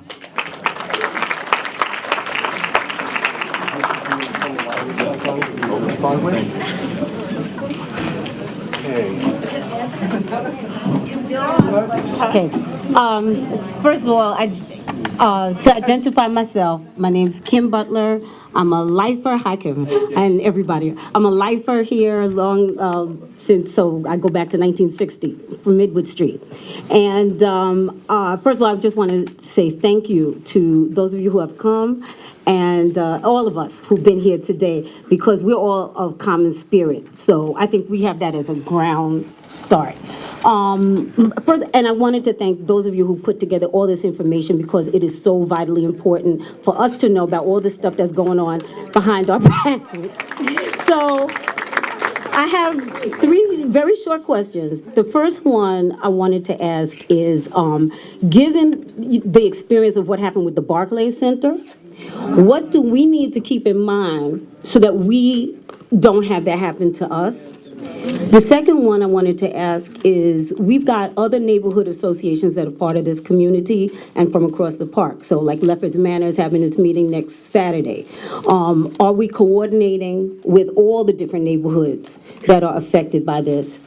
Speaker 10: Okay. First of all, to identify myself, my name's Kim Butler. I'm a lifer. Hi, Kim, and everybody. I'm a lifer here so I go back to 1960 from Midwood Street. And first of all, I just want to say thank you to those of you who have come and all of us who've been here today, because we're all of common spirit. So I think we have that as a ground start. And I wanted to thank those of you who put together all this information, because it is so vitally important for us to know about all the stuff that's going on behind our back. So I have 3 very short questions. The first one I wanted to ask is, given the experience of what happened with the Barclays Center, what do we need to keep in mind so that we don't have that happen to us? The second one I wanted to ask is, we've got other neighborhood associations that are part of this community and from across the park. So like Lefferts Manor is having its meeting next Saturday. Are we coordinating with all the different neighborhoods that are affected by this?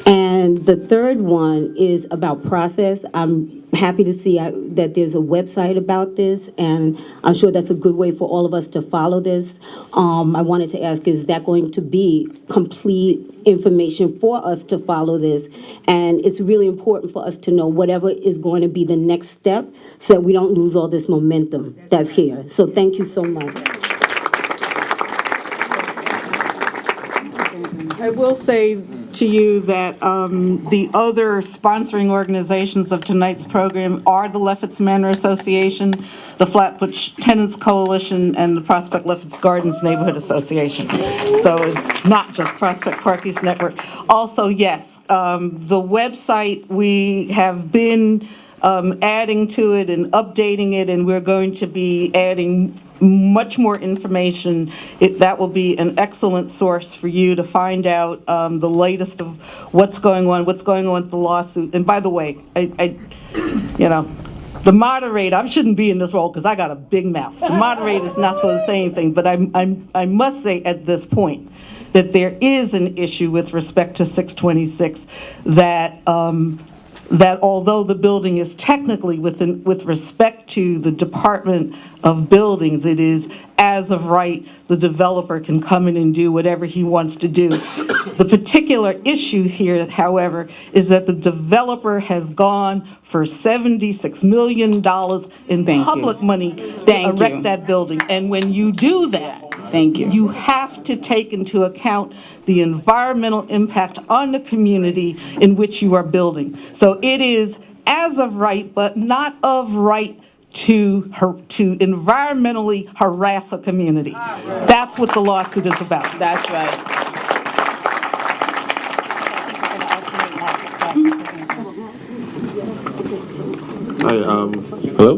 Speaker 10: And the third one is about process. I'm happy to see that there's a website about this, and I'm sure that's a good way for all of us to follow this. I wanted to ask, is that going to be complete information for us to follow this? And it's really important for us to know whatever is going to be the next step, so that we don't lose all this momentum that's here. So thank you so much.
Speaker 1: I will say to you that the other sponsoring organizations of tonight's program are the Lefferts Manor Association, the Flatbush Tenants Coalition, and the Prospect Lefferts Gardens Neighborhood Association. So it's not just Prospect Park East Network. Also, yes, the website, we have been adding to it and updating it, and we're going to be adding much more information. That will be an excellent source for you to find out the latest of what's going on with the lawsuit. And by the way, the moderator, I shouldn't be in this role because I got a big mouth. The moderator is not supposed to say anything, but I must say at this point that there is an issue with respect to 626 that although the building is technically with respect to the Department of Buildings, it is as of right, the developer can come in and do whatever he wants to do. The particular issue here, however, is that the developer has gone for $76 million in public money to erect that building. And when you do that, you have to take into account the environmental impact on the community in which you are building. So it is as of right, but not of right to environmentally harass a community. That's what the lawsuit is about.
Speaker 11: That's right.
Speaker 12: Hi, hello?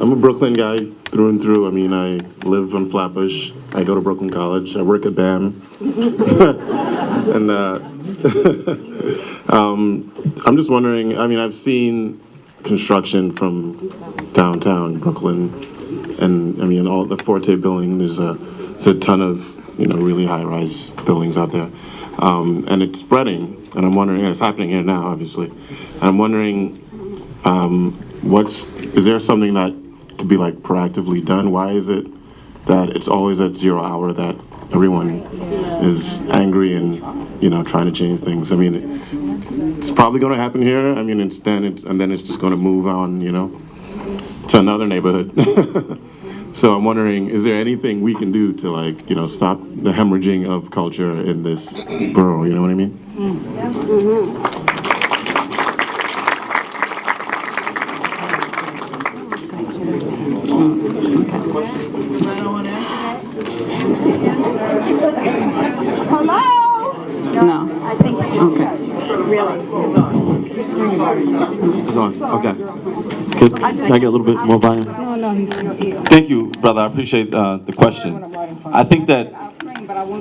Speaker 12: I'm a Brooklyn guy through and through. I mean, I live on Flatbush. I go to Brooklyn College. I work at BAM. And I'm just wondering, I mean, I've seen construction from downtown Brooklyn, and I mean, all the Forte building, there's a ton of, really high-rise buildings out there. And it's spreading, and I'm wondering, and it's happening here now, obviously. And I'm wondering, is there something that could be like proactively done? Why is it that it's always at 0 hour that everyone is angry and, trying to change things? I mean, it's probably going to happen here. I mean, then it's just going to move on, to another neighborhood. So I'm wondering, is there anything we can do to stop the hemorrhaging of culture in this borough? You know what I mean?
Speaker 11: No. I think. Okay.
Speaker 3: Really?
Speaker 7: It's on. Okay. Can I get a little bit more volume?
Speaker 11: No, he's here.
Speaker 7: Thank you, brother. I appreciate the question. I think that,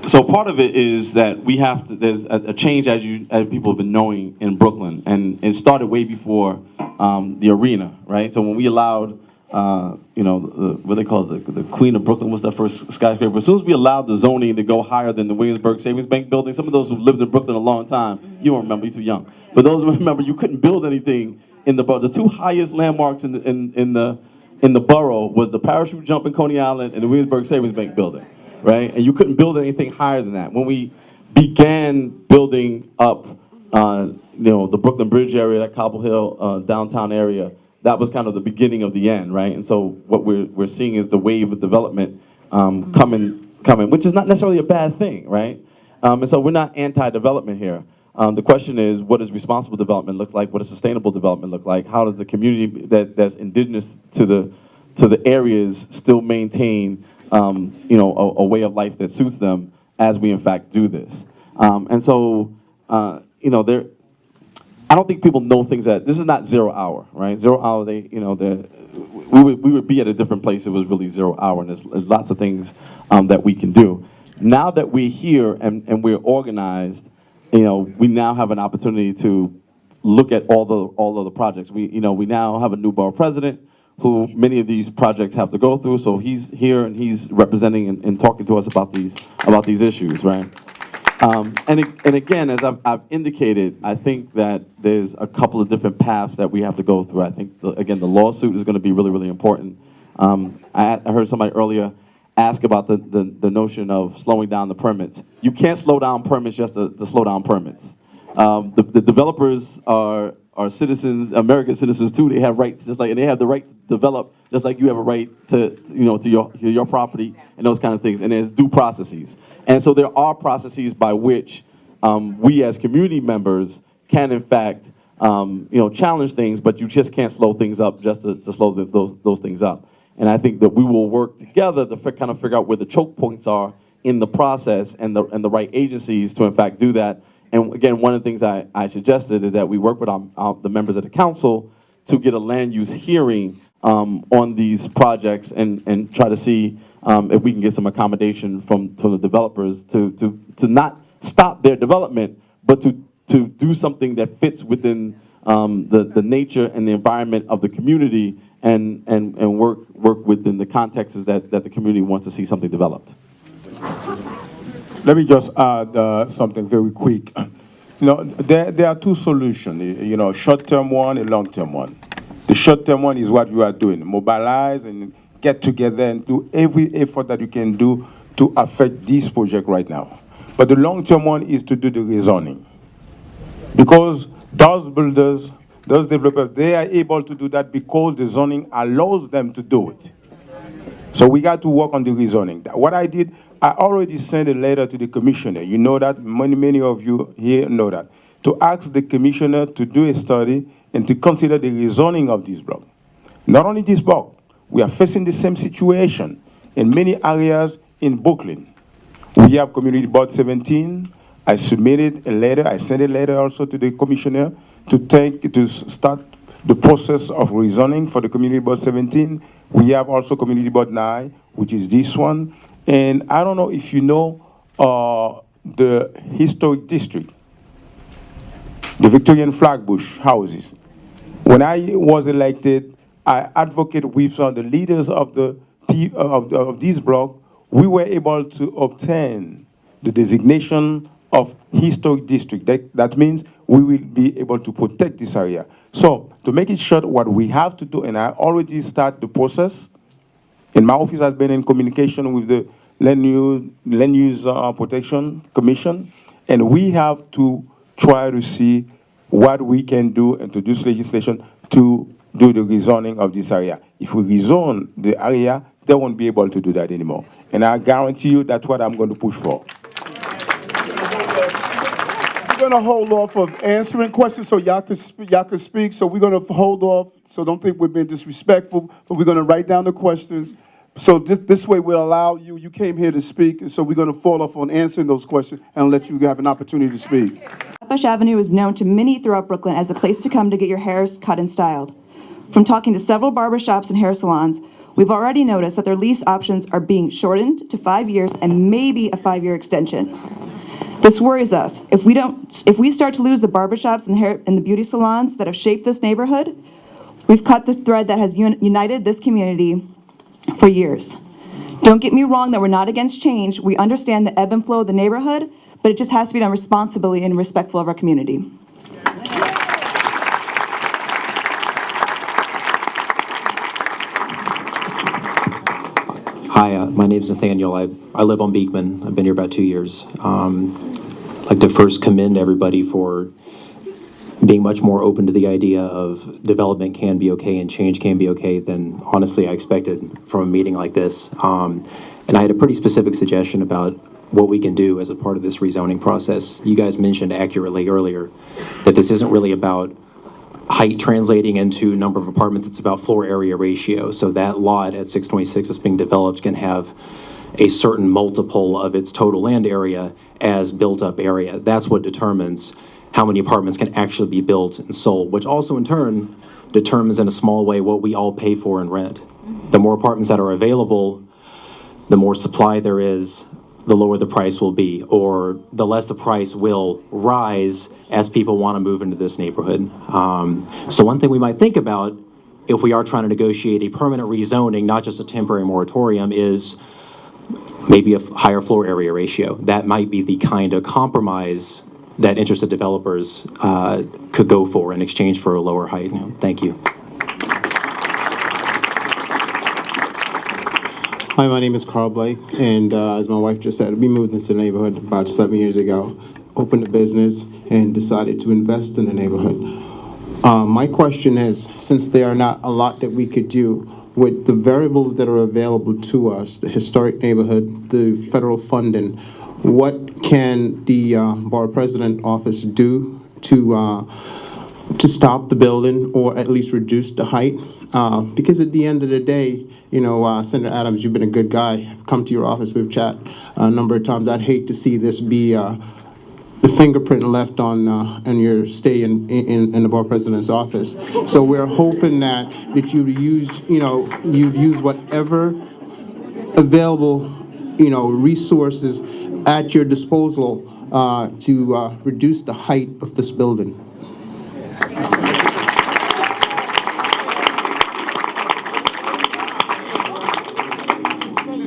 Speaker 7: so part of it is that we have to, there's a change as people have been knowing in Brooklyn, and it started way before the arena, right? So when we allowed what they call it, the Queen of Brooklyn, what's that first skyscraper? As soon as we allowed the zoning to go higher than the Williamsburg Savings Bank building, some of those who lived in Brooklyn a long time, you don't remember, you're too young. But those who remember, you couldn't build anything in the borough. The two highest landmarks in the borough was the parachute jump in Coney Island and the Williamsburg Savings Bank building, right? And you couldn't build anything higher than that. When we began building up, the Brooklyn Bridge area, that Cobble Hill downtown area, that was kind of the beginning of the end, right? And so what we're seeing is the wave of development coming, which is not necessarily a bad thing, right? And so we're not anti-development here. The question is, what does responsible development look like? What does sustainable development look like? How does the community that's indigenous to the areas still maintain, a way of life that suits them as we in fact do this? And so, I don't think people know things that, this is not 0 hour, right? 0 hour, we would be at a different place if it was really 0 hour, and there's lots of things that we can do. Now that we're here and we're organized, we now have an opportunity to look at all of the projects. We now have a new borough president who many of these projects have to go through, so he's here and he's representing and talking to us about these issues, right? And again, as I've indicated, I think that there's a couple of different paths that we have to go through. I think, again, the lawsuit is going to be really, really important. I heard somebody earlier ask about the notion of slowing down the permits. You can't slow down permits just to slow down permits. The developers are citizens, American citizens too. They have rights, and they have the right to develop, just like you have a right to your property and those kind of things. And there's due processes. And so there are processes by which we as community members can in fact challenge things, but you just can't slow things up just to slow those things up. And I think that we will work together to kind of figure out where the choke points are in the process and the right agencies to in fact do that. And again, one of the things I suggested is that we work with the members of the council to get a land use hearing on these projects and try to see if we can get some accommodation from the developers to not stop their development, but to do something that fits within the nature and the environment of the community and work within the contexts that the community wants to see something developed.
Speaker 6: Let me just add something very quick. There are two solutions, short-term one and long-term one. The short-term one is what you are doing, mobilize and get together and do every effort that you can do to affect this project right now. But the long-term one is to do the rezoning. Because those builders, those developers, they are able to do that because the zoning allows them to do it. So we got to work on the rezoning. What I did, I already sent a letter to the commissioner. You know that, many of you here know that. To ask the commissioner to do a study and to consider the rezoning of this block. Not only this block, we are facing the same situation in many areas in Brooklyn. We have Community Board 17. I submitted a letter, I sent a letter also to the commissioner to start the process of rezoning for the Community Board 17. We have also Community Board 9, which is this one. And I don't know if you know the historic district, the Victorian Flatbush houses. When I was elected, I advocated with some of the leaders of this block. We were able to obtain the designation of historic district. That means we will be able to protect this area. So to make it short, what we have to do, and I already started the process, and my office has been in communication with the Land Use Protection Commission, and we have to try to see what we can do and to introduce legislation to do the rezoning of this area. If we rezone the area, they won't be able to do that anymore. And I guarantee you that's what I'm going to push for.
Speaker 8: We're going to hold off of answering questions so y'all can speak. So we're going to hold off. So don't think we're being disrespectful, but we're going to write down the questions. So this way we'll allow you came here to speak, and so we're going to fall off on answering those questions and let you have an opportunity to speak.
Speaker 13: Flatbush Avenue is known to many throughout Brooklyn as a place to come to get your hairs cut and styled. From talking to several barber shops and hair salons, we've already noticed that their lease options are being shortened to 5 years and maybe a 5-year extension. This worries us. If we start to lose the barbershops and the beauty salons that have shaped this neighborhood, We've cut the thread that has united this community for years. Don't get me wrong that we're not against change. We understand the ebb and flow of the neighborhood, but it just has to be done responsibly and respectful of our community.
Speaker 14: Hi, my name is Nathaniel. I live on Beekman. I've been here about 2 years. I'd like to first commend everybody for being much more open to the idea of development can be okay and change can be okay than honestly I expected from a meeting like this. And I had a pretty specific suggestion about what we can do as a part of this rezoning process. You guys mentioned accurately earlier that this isn't really about height translating into number of apartments, it's about floor area ratio. So that lot at 626 that's being developed can have a certain multiple of its total land area as built up area. That's what determines how many apartments can actually be built and sold, which also in turn determines in a small way what we all pay for in rent. The more apartments that are available, the more supply there is, the lower the price will be, or the less the price will rise as people want to move into this neighborhood. So one thing we might think about if we are trying to negotiate a permanent rezoning, not just a temporary moratorium, is maybe a higher floor area ratio. That might be the kind of compromise that interested developers could go for in exchange for a lower height. Thank you.
Speaker 15: Hi, my name is Carl Blake, and as my wife just said, we moved into the neighborhood about 7 years ago, opened a business, and decided to invest in the neighborhood. My question is, since there are not a lot that we could do with the variables that are available to us, the historic neighborhood, the federal funding, what can the Borough President office do to stop the building or at least reduce the height? Because at the end of the day, you know, Senator Adams, you've been a good guy. I've come to your office, we've chat a number of times. I'd hate to see this be the fingerprint left on your stay in the Borough President's office. So we're hoping that you'd use, you'd use whatever available, resources at your disposal to reduce the height of this building.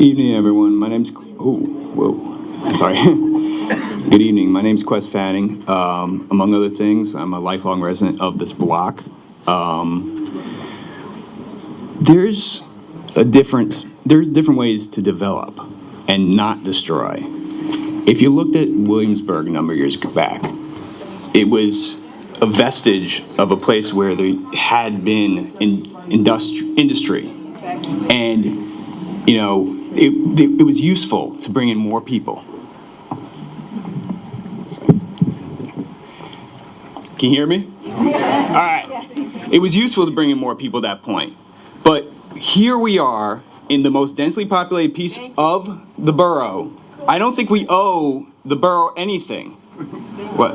Speaker 16: Evening, everyone. My name's sorry. Good evening. My name's Quest Fanning. Among other things, I'm a lifelong resident of this block. There's a difference. There's different ways to develop and not destroy. If you looked at Williamsburg a number of years back, it was a vestige of a place where there had been industry, and it was useful to bring in more people. Can you hear me? All right. It was useful to bring in more people at that point. But here we are in the most densely populated piece of the borough. I don't think we owe the borough anything. What?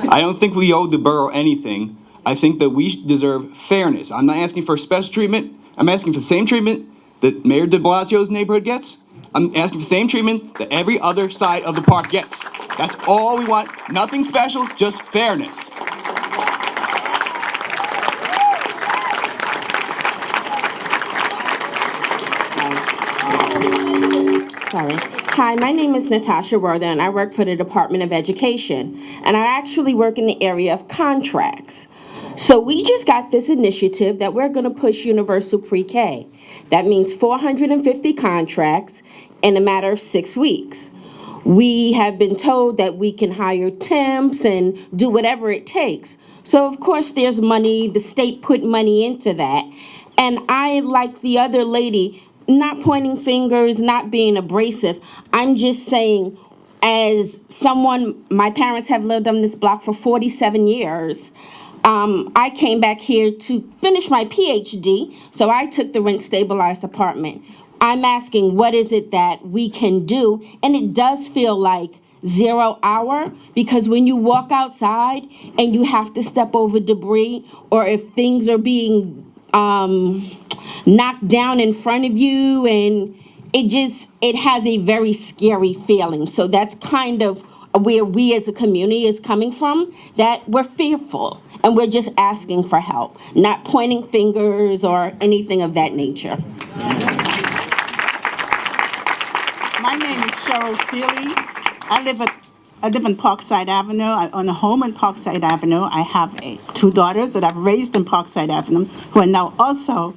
Speaker 16: I don't think we owe the borough anything. I think that we deserve fairness. I'm not asking for special treatment. I'm asking for the same treatment that Mayor de Blasio's neighborhood gets. I'm asking for the same treatment that every other side of the park gets. That's all we want. Nothing special, just fairness.
Speaker 17: Sorry. Hi, my name is Natasha Werther, and I work for the Department of Education. And I actually work in the area of contracts. So we just got this initiative that we're going to push universal pre-K. That means 450 contracts in a matter of 6 weeks. We have been told that we can hire temps and do whatever it takes. So of course there's money, the state put money into that. And I, like the other lady, not pointing fingers, not being abrasive, I'm just saying, as someone, my parents have lived on this block for 47 years. I came back here to finish my PhD, so I took the rent-stabilized apartment. I'm asking, what is it that we can do? And it does feel like 0 hour, because when you walk outside and you have to step over debris, or if things are being knocked down in front of you, and it has a very scary feeling. So that's kind of where we as a community is coming from, that we're fearful and we're just asking for help, not pointing fingers or anything of that nature.
Speaker 3: My name is Cheryl Seeley. I live in Parkside Avenue. I own a home in Parkside Avenue. I have two daughters that I've raised in Parkside Avenue who are now also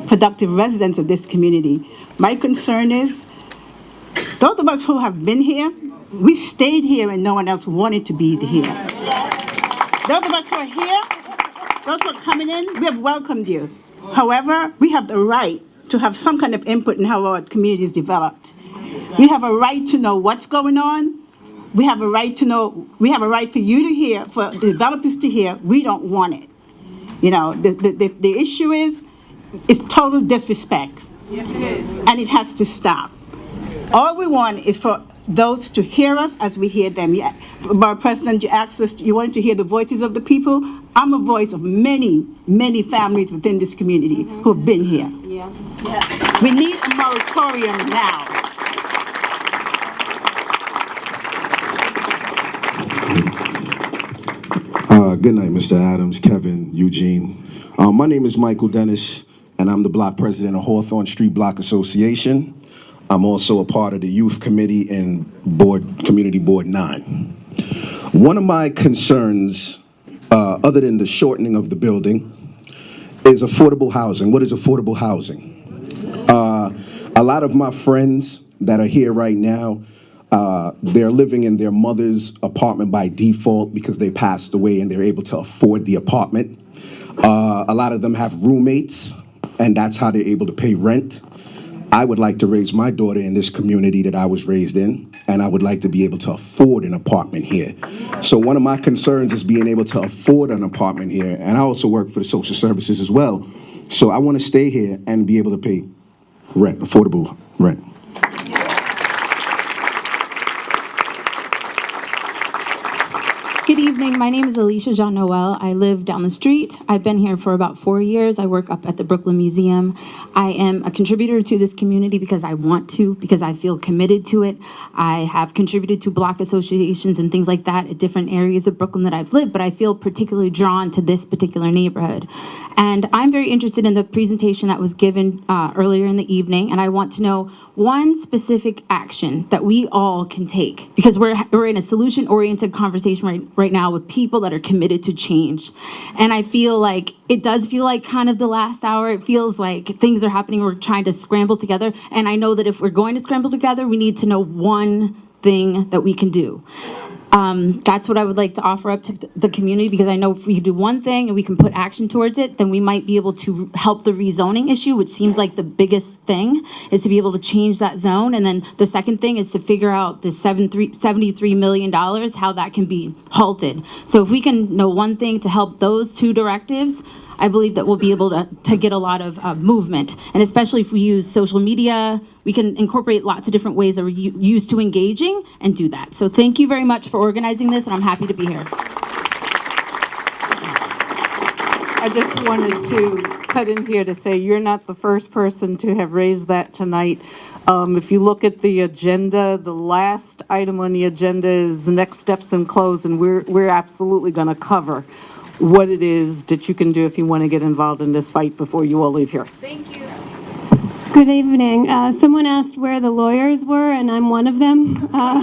Speaker 3: productive residents of this community. My concern is, those of us who have been here, we stayed here and no one else wanted to be here. Those of us who are here, those who are coming in, we have welcomed you. However, we have the right to have some kind of input in how our community is developed. We have a right to know what's going on. We have a right to know, we have a right for you to hear, for the developers to hear, we don't want it. You know, the issue is, it's total disrespect. Yes, it is. And it has to stop. All we want is for those to hear us as we hear them. Yeah. Borough President, you asked us, you wanted to hear the voices of the people. I'm a voice of many, many families within this community who have been here. Yeah. Yeah. We need a moratorium now.
Speaker 18: Good night, Mr. Adams, Kevin, Eugene. My name is Michael Dennis, and I'm the block president of Hawthorne Street Block Association. I'm also a part of the youth committee and Community Board 9. One of my concerns, other than the shortening of the building, is affordable housing. What is affordable housing? A lot of my friends that are here right now, they're living in their mother's apartment by default because they passed away and they're able to afford the apartment. A lot of them have roommates, and that's how they're able to pay rent. I would like to raise my daughter in this community that I was raised in, and I would like to be able to afford an apartment here. So one of my concerns is being able to afford an apartment here, and I also work for the social services as well. So I want to stay here and be able to pay rent, affordable rent.
Speaker 19: Good evening. My name is Alicia Jean Noel. I live down the street. I've been here for about 4 years. I work up at the Brooklyn Museum. I am a contributor to this community because I want to, because I feel committed to it. I have contributed to block associations and things like that at different areas of Brooklyn that I've lived, but I feel particularly drawn to this particular neighborhood. And I'm very interested in the presentation that was given earlier in the evening, and I want to know one specific action that we all can take, because we're in a solution-oriented conversation right now with people that are committed to change. And I feel like it does feel like kind of the last hour. It feels like things are happening. We're trying to scramble together. And I know that if we're going to scramble together, we need to know one thing that we can do. That's what I would like to offer up to the community, because I know if we do one thing and we can put action towards it, then we might be able to help the rezoning issue, which seems like the biggest thing, is to be able to change that zone. And then the second thing is to figure out the $73 million, how that can be halted. So if we can know one thing to help those two directives, I believe that we'll be able to get a lot of movement. And especially if we use social media, we can incorporate lots of different ways that we're used to engaging and do that. So thank you very much for organizing this, and I'm happy to be here.
Speaker 1: I just wanted to cut in here to say you're not the first person to have raised that tonight. If you look at the agenda, the last item on the agenda is next steps and close, and we're absolutely going to cover what it is that you can do if you want to get involved in this fight before you all leave here.
Speaker 19: Thank you. Good evening. Someone asked where the lawyers were, and I'm one of them. I'm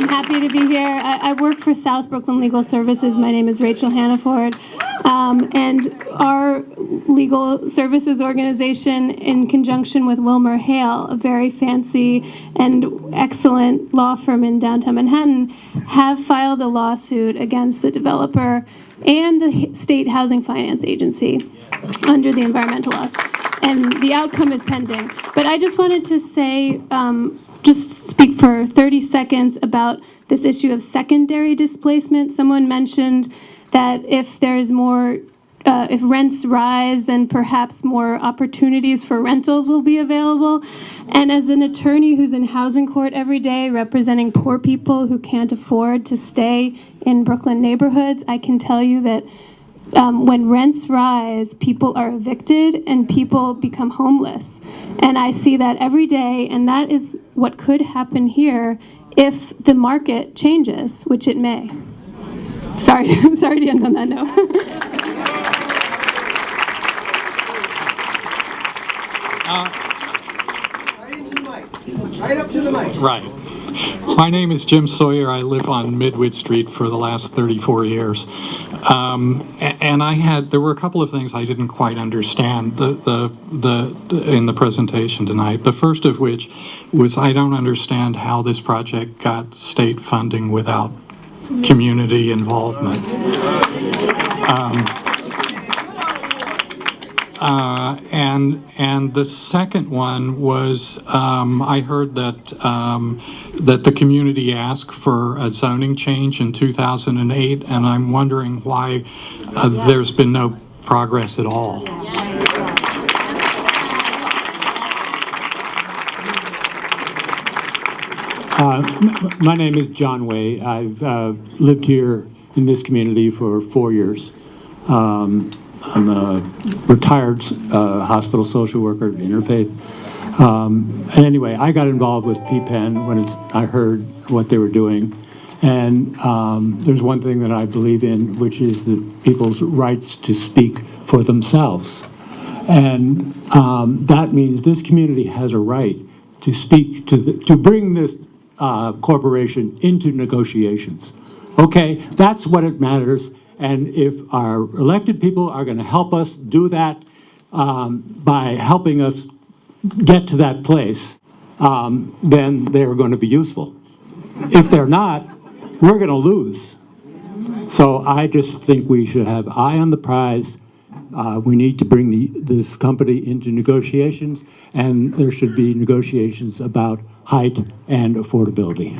Speaker 19: happy to be here. I work for South Brooklyn Legal Services. My name is Rachel Hannaford. And our legal services organization, in conjunction with Wilmer Hale, a very fancy and excellent law firm in downtown Manhattan, have filed a lawsuit against the developer and the State Housing Finance Agency under the environmental laws. And the outcome is pending. But I just wanted to say, just speak for 30 seconds about this issue of secondary displacement. Someone mentioned that if there's more, if rents rise, then perhaps more opportunities for rentals will be available. And as an attorney who's in housing court every day representing poor people who can't afford to stay in Brooklyn neighborhoods, I can tell you that when rents rise, people are evicted and people become homeless. And I see that every day, and that is
Speaker 20: what could happen here if the market changes, which it may. Sorry, sorry to end on that note.
Speaker 21: Right up to the mic. Right. My name is Jim Sawyer. I live on Midwood Street for the last 34 years. And there were a couple of things I didn't quite understand in the presentation tonight. The first of which was I don't understand how this project got state funding without community involvement. And the second one was I heard that that the community asked for a zoning change in 2008, and I'm wondering why there's been no progress at all.
Speaker 22: My name is John Way. I've lived here in this community for 4 years. I'm a retired hospital social worker, interfaith. And anyway, I got involved with PPEN when I heard what they were doing. And there's one thing that I believe in, which is the people's rights to speak for themselves. And that means this community has a right to speak to bring this corporation into negotiations. Okay, that's what it matters. And if our elected people are going to help us do that by helping us get to that place, then they're going to be useful. If they're not, we're going to lose. So I just think we should have eye on the prize. We need to bring this company into negotiations, and there should be negotiations about height and affordability.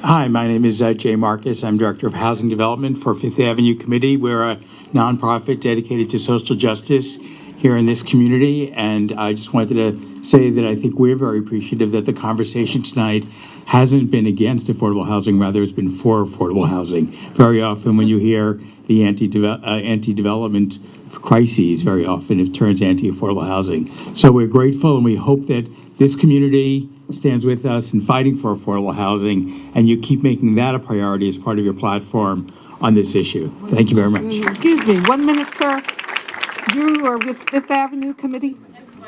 Speaker 23: Hi, my name is Jay Marcus. I'm Director of Housing Development for Fifth Avenue Committee. We're a nonprofit dedicated to social justice here in this community. And I just wanted to say that I think we're very appreciative that the conversation tonight hasn't been against affordable housing, rather it's been for affordable housing. Very often when you hear the anti-development crises, very often it turns anti-affordable housing. So we're grateful and we hope that this community stands with us in fighting for affordable housing, and you keep making that a priority as part of your platform on this issue. Thank you very much.
Speaker 1: Excuse me, 1 minute, sir. You are with Fifth Avenue Committee?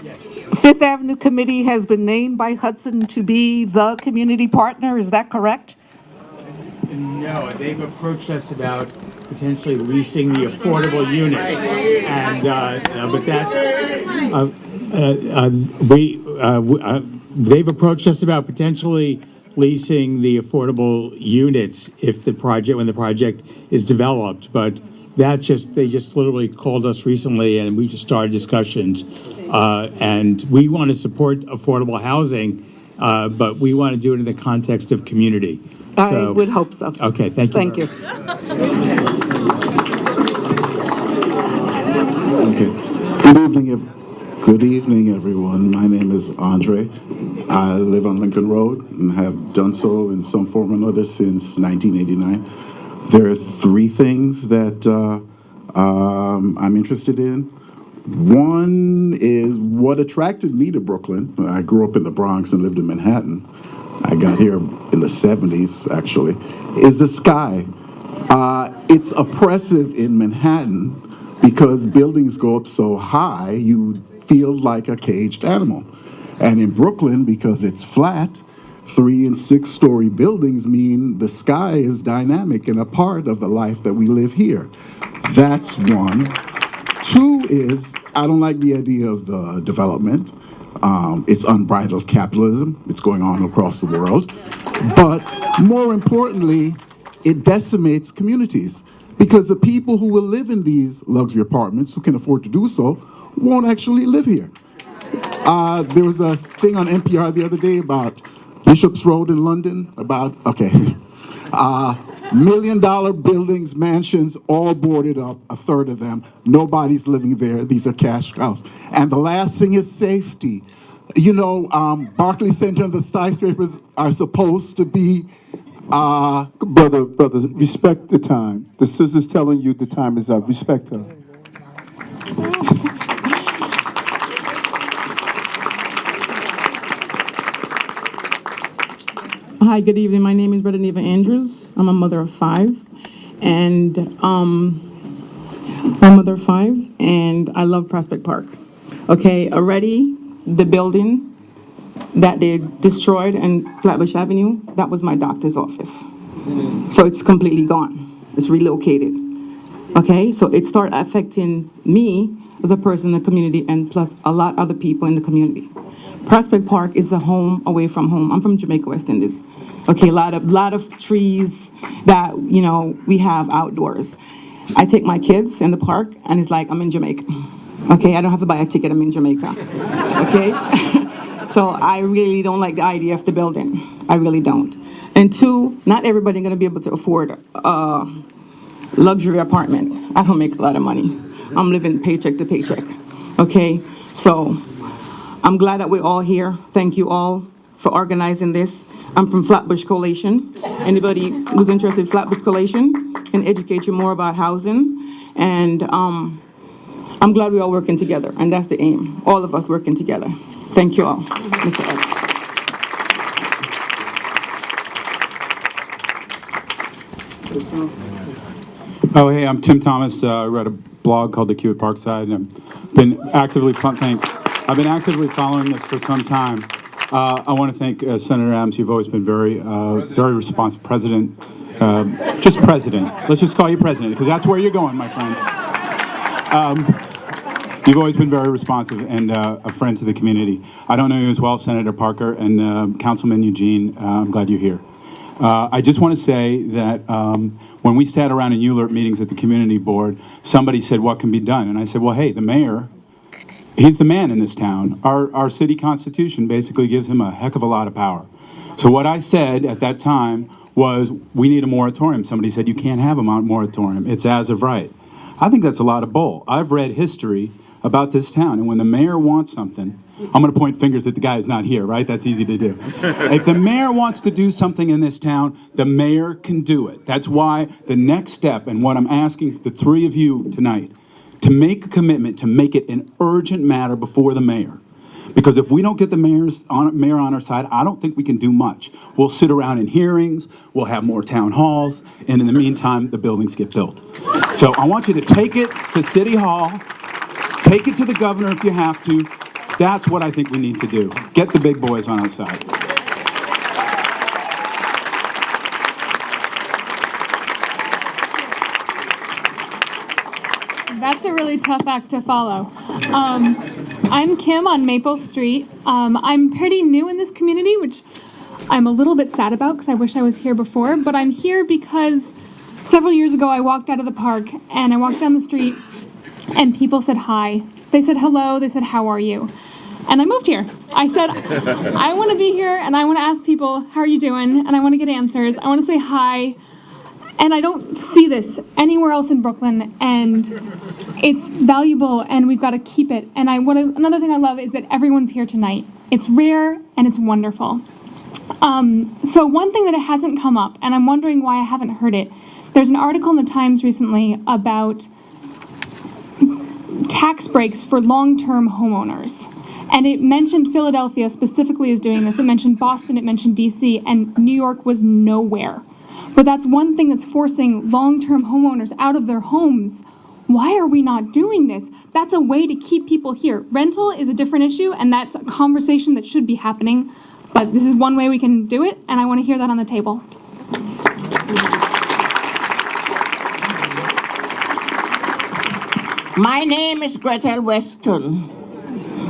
Speaker 1: Yes. Fifth Avenue Committee has been named by Hudson to be the community partner, is that correct?
Speaker 23: No, they've approached us about potentially leasing the affordable units, and but that's they've approached us about potentially leasing the affordable units if when the project is developed, but they just literally called us recently and we just started discussions, and we want to support affordable housing, but we want to do it in the context of community.
Speaker 1: I would hope so.
Speaker 23: Okay, thank you.
Speaker 1: Thank you.
Speaker 24: Okay. Good evening, everyone. My name is Andre. I live on Lincoln Road and have done so in some form or another since 1989. There are three things that I'm interested in. One is what attracted me to Brooklyn. I grew up in the Bronx and lived in Manhattan. I got here in the 70s, actually, is the sky. It's oppressive in Manhattan because buildings go up so high, you feel like a caged animal. And in Brooklyn, because it's flat, 3- and 6-story buildings mean the sky is dynamic and a part of the life that we live here. That's one. Two is, I don't like the idea of the development. It's unbridled capitalism. It's going on across the world. But more importantly, it decimates communities because the people who will live in these luxury apartments, who can afford to do so, won't actually live here. There was a thing on NPR the other day about Bishop's Road in London, about, $1 million buildings, mansions, all boarded up, a third of them. Nobody's living there. These are cash cows. And the last thing is safety. You know, Barclays Center and the skyscrapers are supposed to be...
Speaker 8: Brother, respect the time. The sister's telling you the time is up. Respect her.
Speaker 2: Hi, good evening. My name is Reyna Andrews. I'm a mother of five, and I love Prospect Park. Okay, already the building that they destroyed in Flatbush Avenue, that was my doctor's office. So it's completely gone. It's relocated. Okay, so it started affecting me as a person in the community and plus a lot of other people in the community. Prospect Park is the home away from home. I'm from Jamaica, West Indies. Okay, a lot of trees that, you know, we have outdoors. I take my kids in the park and it's like I'm in Jamaica. Okay, I don't have to buy a ticket, I'm in Jamaica. Okay? So I really don't like the idea of the building. I really don't. And two, not everybody gonna be able to afford a luxury apartment. I don't make a lot of money. I'm living paycheck to paycheck. Okay? So I'm glad that we're all here. Thank you all for organizing this. I'm from Flatbush Coalition. Anybody who's interested in Flatbush Coalition can educate you more about housing. And I'm glad we're all working together, and that's the aim. All of us working together. Thank you all, Mr. Ed.
Speaker 4: Oh, hey, I'm Tim Thomas. I wrote a blog called The Queue at Parkside, and I've been actively following this for some time. I want to thank Senator Adams. You've always been very responsive. President, just President. Let's just call you President, because that's where you're going, my friend. You've always been very responsive and a friend to the community. I don't know you as well, Senator Parker, and Councilman Eugene. I'm glad you're here. I just want to say that when we sat around in ULERT meetings at the community board, somebody said, what can be done? And I said, well, hey, the mayor, he's the man in this town. Our city constitution basically gives him a heck of a lot of power. So what I said at that time was, we need a moratorium. Somebody said, you can't have a moratorium. It's as of right. I think that's a lot of bull. I've read history about this town, and when the mayor wants something, I'm going to point fingers at the guy who's not here, right? That's easy to do. If the mayor wants to do something in this town, the mayor can do it. That's why the next step, and what I'm asking the three of you tonight, to make a commitment to make it an urgent matter before the mayor. Because if we don't get the mayor on our side, I don't think we can do much. We'll sit around in hearings, we'll have more town halls, and in the meantime, the buildings get built. So I want you to take it to City Hall, take it to the governor if you have to. That's what I think we need to do. Get the big boys on our side.
Speaker 20: That's a really tough act to follow. I'm Kim on Maple Street. I'm pretty new in this community, which I'm a little bit sad about because I wish I was here before, but I'm here because several years ago I walked out of the park and I walked down the street and people said hi. They said hello, they said how are you? And I moved here. I said, I want to be here and I want to ask people, how are you doing? And I want to get answers. I want to say hi. And I don't see this anywhere else in Brooklyn, and it's valuable and we've got to keep it. And another thing I love is that everyone's here tonight. It's rare and it's wonderful. So one thing that it hasn't come up, and I'm wondering why I haven't heard it, there's an article in the Times recently about tax breaks for long-term homeowners. And it mentioned Philadelphia specifically as doing this. It mentioned Boston, it mentioned DC, and New York was nowhere. But that's one thing that's forcing long-term homeowners out of their homes. Why are we not doing this? That's a way to keep people here. Rental is a different issue, and that's a conversation that should be happening. But this is one way we can do it, and I want to hear that on the table.
Speaker 5: My name is Gretel Weston,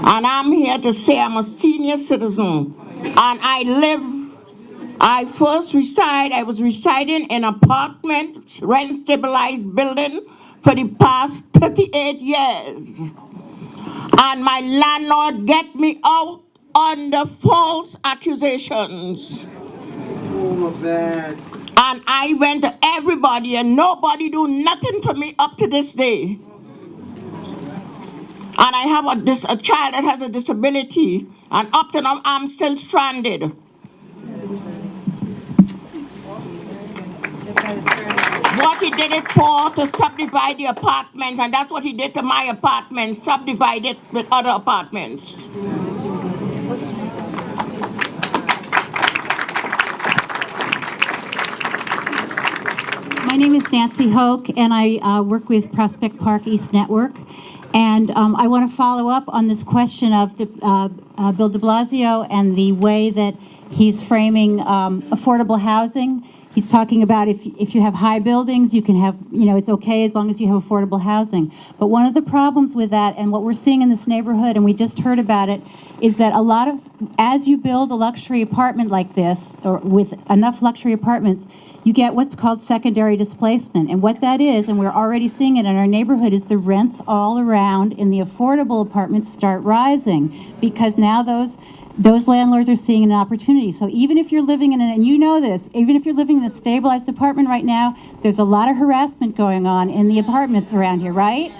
Speaker 5: and I'm here to say I'm a senior citizen, and I was residing in an apartment, rent-stabilized building for the past 38 years. And my landlord get me out under false accusations. And I went to everybody and nobody do nothing for me up to this day. And I have a child that has a disability, and up to now I'm still stranded. What he did it for, to subdivide the apartments, and that's what he did to my apartment, subdivide it with other apartments.
Speaker 9: Nancy Hoke, and I work with Prospect Park East Network. And I want to follow up on this question of Bill de Blasio and the way that he's framing affordable housing. He's talking about if you have high buildings, you can have, it's okay as long as you have affordable housing. But one of the problems with that, and what we're seeing in this neighborhood, and we just heard about it, is that as you build a luxury apartment like this, or with enough luxury apartments, you get what's called secondary displacement. And what that is, and we're already seeing it in our neighborhood, is the rents all around in the affordable apartments start rising, because now those landlords are seeing an opportunity. So even if you're living in and you know this, even if you're living in a stabilized apartment right now, there's a lot of harassment going on in the apartments around here, right?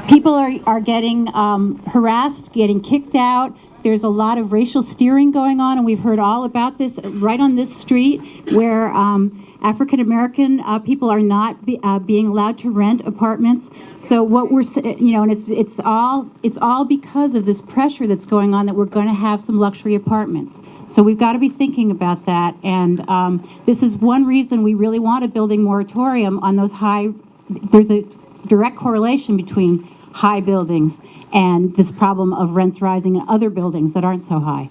Speaker 9: People are getting harassed, getting kicked out. There's a lot of racial steering going on, and we've heard all about this right on this street, where African American people are not being allowed to rent apartments. So what we're, and it's all because of this pressure that's going on, that we're going to have some luxury apartments. So we've got to be thinking about that, and this is one reason we really want a building moratorium on those high. There's a direct correlation between high buildings and this problem of rents rising in other buildings that aren't so high.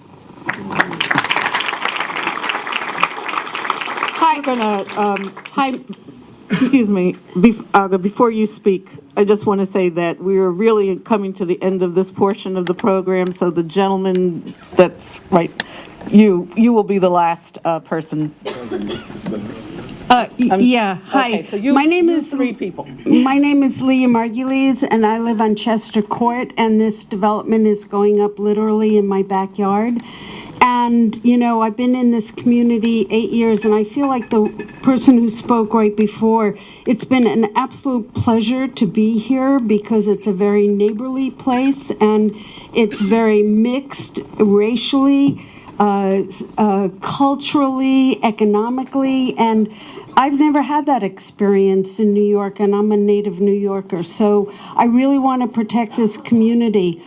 Speaker 1: Excuse me, before you speak, I just want to say that we are really coming to the end of this portion of the program, so the gentleman that's right, you will be the last person.
Speaker 10: Yeah, hi.
Speaker 1: Okay, so
Speaker 10: my name is
Speaker 1: three people.
Speaker 10: My name is Leah Margulies, and I live on Chester Court, and this development is going up literally in my backyard. And, I've been in this community 8 years, and I feel like the person who spoke right before, it's been an absolute pleasure to be here, because it's a very neighborly place, and it's very mixed racially, culturally, economically, and I've never had that experience in New York, and I'm a native New Yorker, so I really want to protect this community.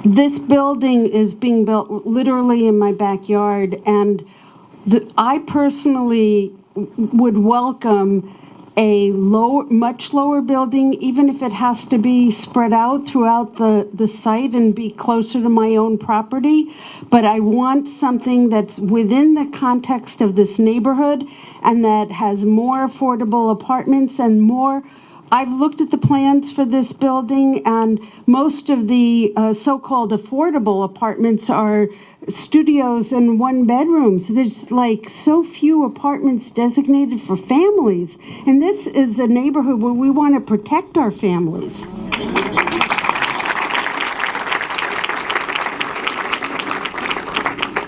Speaker 10: This building is being built literally in my backyard, and I personally would welcome a much lower building, even if it has to be spread out throughout the site and be closer to my own property. But I want something that's within the context of this neighborhood and that has more affordable apartments and more. I've looked at the plans for this building, and most of the so-called affordable apartments are studios and one bedrooms. There's like so few apartments designated for families. And this is a neighborhood where we want to protect our families.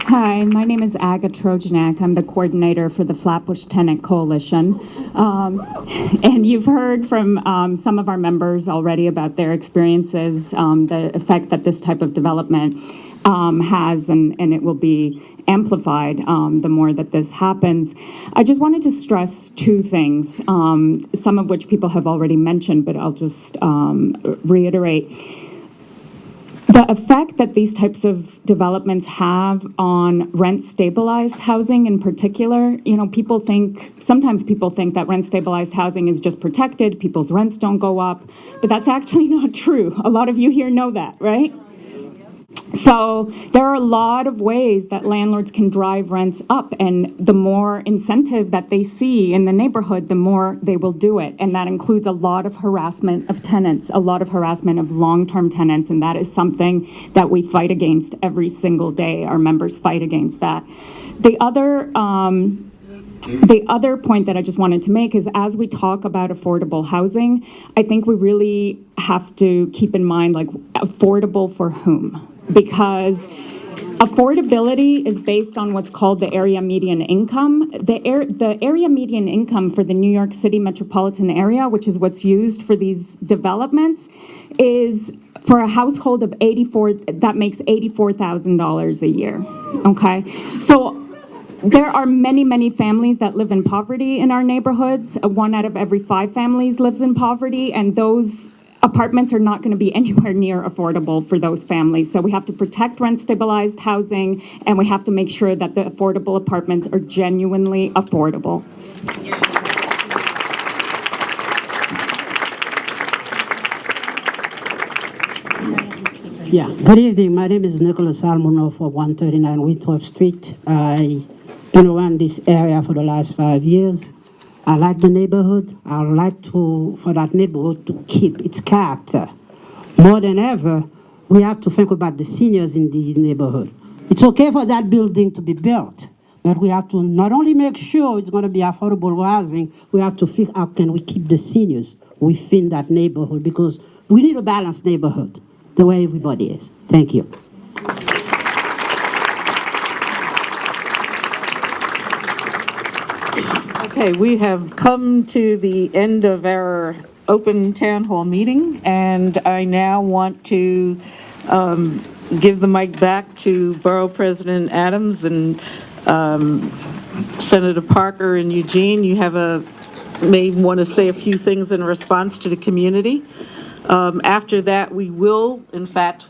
Speaker 11: Hi, my name is Aga Trojanak. I'm the coordinator for the Flatbush Tenant Coalition. And you've heard from some of our members already about their experiences, the effect that this type of development has, and it will be amplified the more that this happens. I just wanted to stress two things, some of which people have already mentioned, but I'll just reiterate. The effect that these types of developments have on rent-stabilized housing in particular, sometimes people think that rent-stabilized housing is just protected, people's rents don't go up, but that's actually not true. A lot of you here know that, right? So there are a lot of ways that landlords can drive rents up, and the more incentive that they see in the neighborhood, the more they will do it. And that includes a lot of harassment of tenants, a lot of harassment of long-term tenants, and that is something that we fight against every single day. Our members fight against that. The other point that I just wanted to make is, as we talk about affordable housing, I think we really have to keep in mind, like, affordable for whom? Because affordability is based on what's called the area median income. The area median income for the New York City metropolitan area, which is what's used for these developments, is for a household of that makes $84,000 a year, okay? So there are many, many families that live in poverty in our neighborhoods. 1 out of every 5 families lives in poverty, and those apartments are not going to be anywhere near affordable for those families. So we have to protect rent-stabilized housing, and we have to make sure that the affordable apartments are genuinely affordable.
Speaker 6: Yeah, good evening. My name is Nicholas Almono for 139 Winthrop Street. I've been around this area for the last 5 years. I like the neighborhood. I like for that neighborhood to keep its character. More than ever, we have to think about the seniors in the neighborhood. It's okay for that building to be built, but we have to not only make sure it's going to be affordable housing, we have to figure out can we keep the seniors within that neighborhood, because we need a balanced neighborhood the way everybody is. Thank you.
Speaker 1: Okay, we have come to the end of our open town hall meeting, and I now want to give the mic back to Borough President Adams and Senator Parker and Eugene. You may want to say a few things in response to the community. After that, we will, in fact,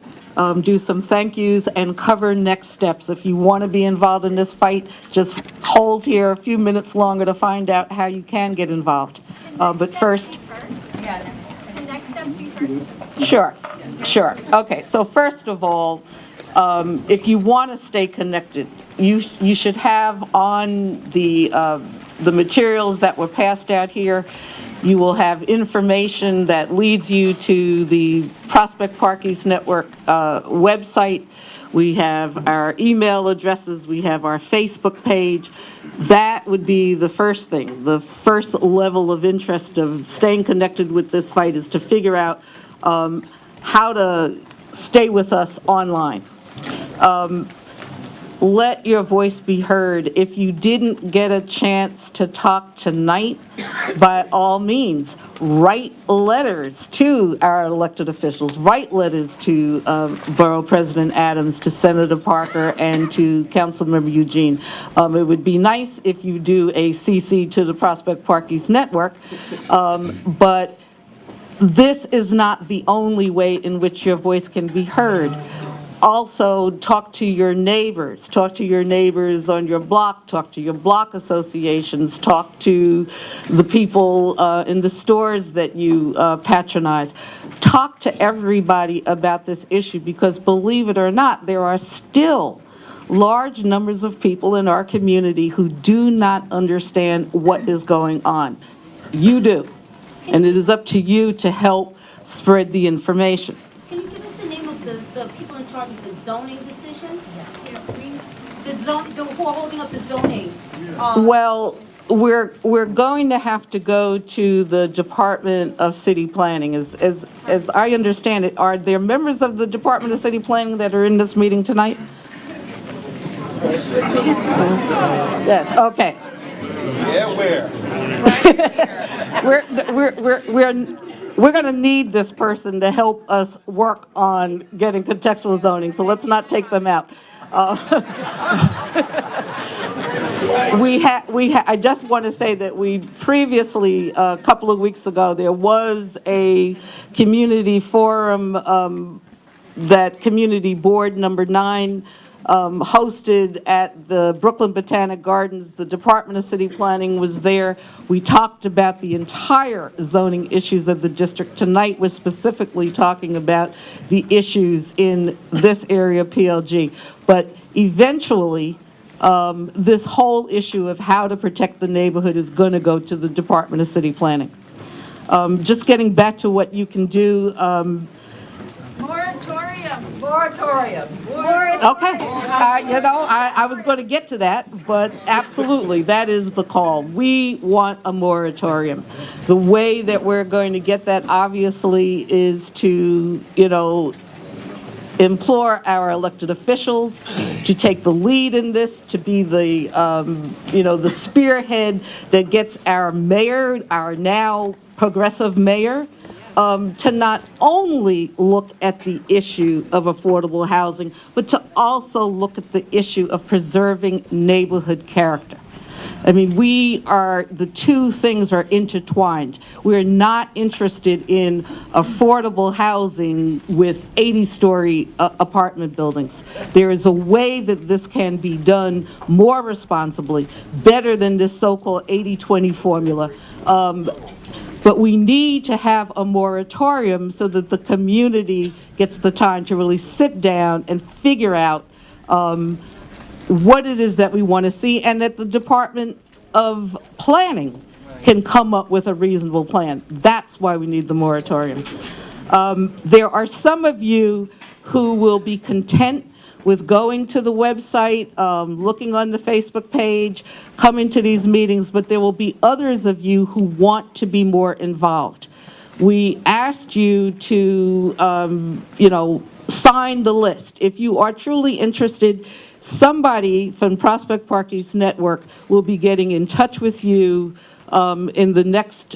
Speaker 1: do some thank yous and cover next steps. If you want to be involved in this fight, just hold here a few minutes longer to find out how you can get involved. But first.
Speaker 7: Next steps be first.
Speaker 1: Sure. Okay, so first of all, if you want to stay connected, you should have on the materials that were passed out here. You will have information that leads you to the Prospect Park East Network website. We have our email addresses. We have our Facebook page. That would be the first thing. The first level of interest of staying connected with this fight is to figure out how to stay with us online. Let your voice be heard. If you didn't get a chance to talk tonight, by all means, write letters to our elected officials. Write letters to Borough President Adams, to Senator Parker, and to Councilmember Eugene. It would be nice if you do a CC to the Prospect Park East Network, but this is not the only way in which your voice can be heard. Also, talk to your neighbors. Talk to your neighbors on your block. Talk to your block associations. Talk to the people in the stores that you patronize. Talk to everybody about this issue, because believe it or not, there are still large numbers of people in our community who do not understand what is going on. You do. And it is up to you to help spread the information.
Speaker 7: Can you give us the name of the people in charge of the zoning decision? Who are holding up the zoning?
Speaker 1: Well, we're going to have to go to the Department of City Planning. As I understand it, are there members of the Department of City Planning that are in this meeting tonight? Yes, okay.
Speaker 12: Yeah, where?
Speaker 1: We're going to need this person to help us work on getting contextual zoning, so let's not take them out. I just want to say that we previously, a couple of weeks ago, there was a community forum that Community Board number 9 hosted at the Brooklyn Botanic Gardens. The Department of City Planning was there. We talked about the entire zoning issues of the district. Tonight we're specifically talking about the issues in this area, PLG. But eventually, this whole issue of how to protect the neighborhood is going to go to the Department of City Planning. Just getting back to what you can do.
Speaker 7: Moratorium.
Speaker 1: Okay, I was going to get to that, but absolutely, that is the call. We want a moratorium. The way that we're going to get that, obviously, is to, implore our elected officials to take the lead in this, to be the, the spearhead that gets our mayor, our now progressive mayor, to not only look at the issue of affordable housing, but to also look at the issue of preserving neighborhood character. I mean, the two things are intertwined. We're not interested in affordable housing with 80-story apartment buildings. There is a way that this can be done more responsibly, better than this so-called 80-20 formula. But we need to have a moratorium so that the community gets the time to really sit down and figure out what it is that we want to see, and that the Department of Planning can come up with a reasonable plan. That's why we need the moratorium. There are some of you who will be content with going to the website, looking on the Facebook page, coming to these meetings, but there will be others of you who want to be more involved. We asked you to, sign the list. If you are truly interested, somebody from Prospect Park East Network will be getting in touch with you in the next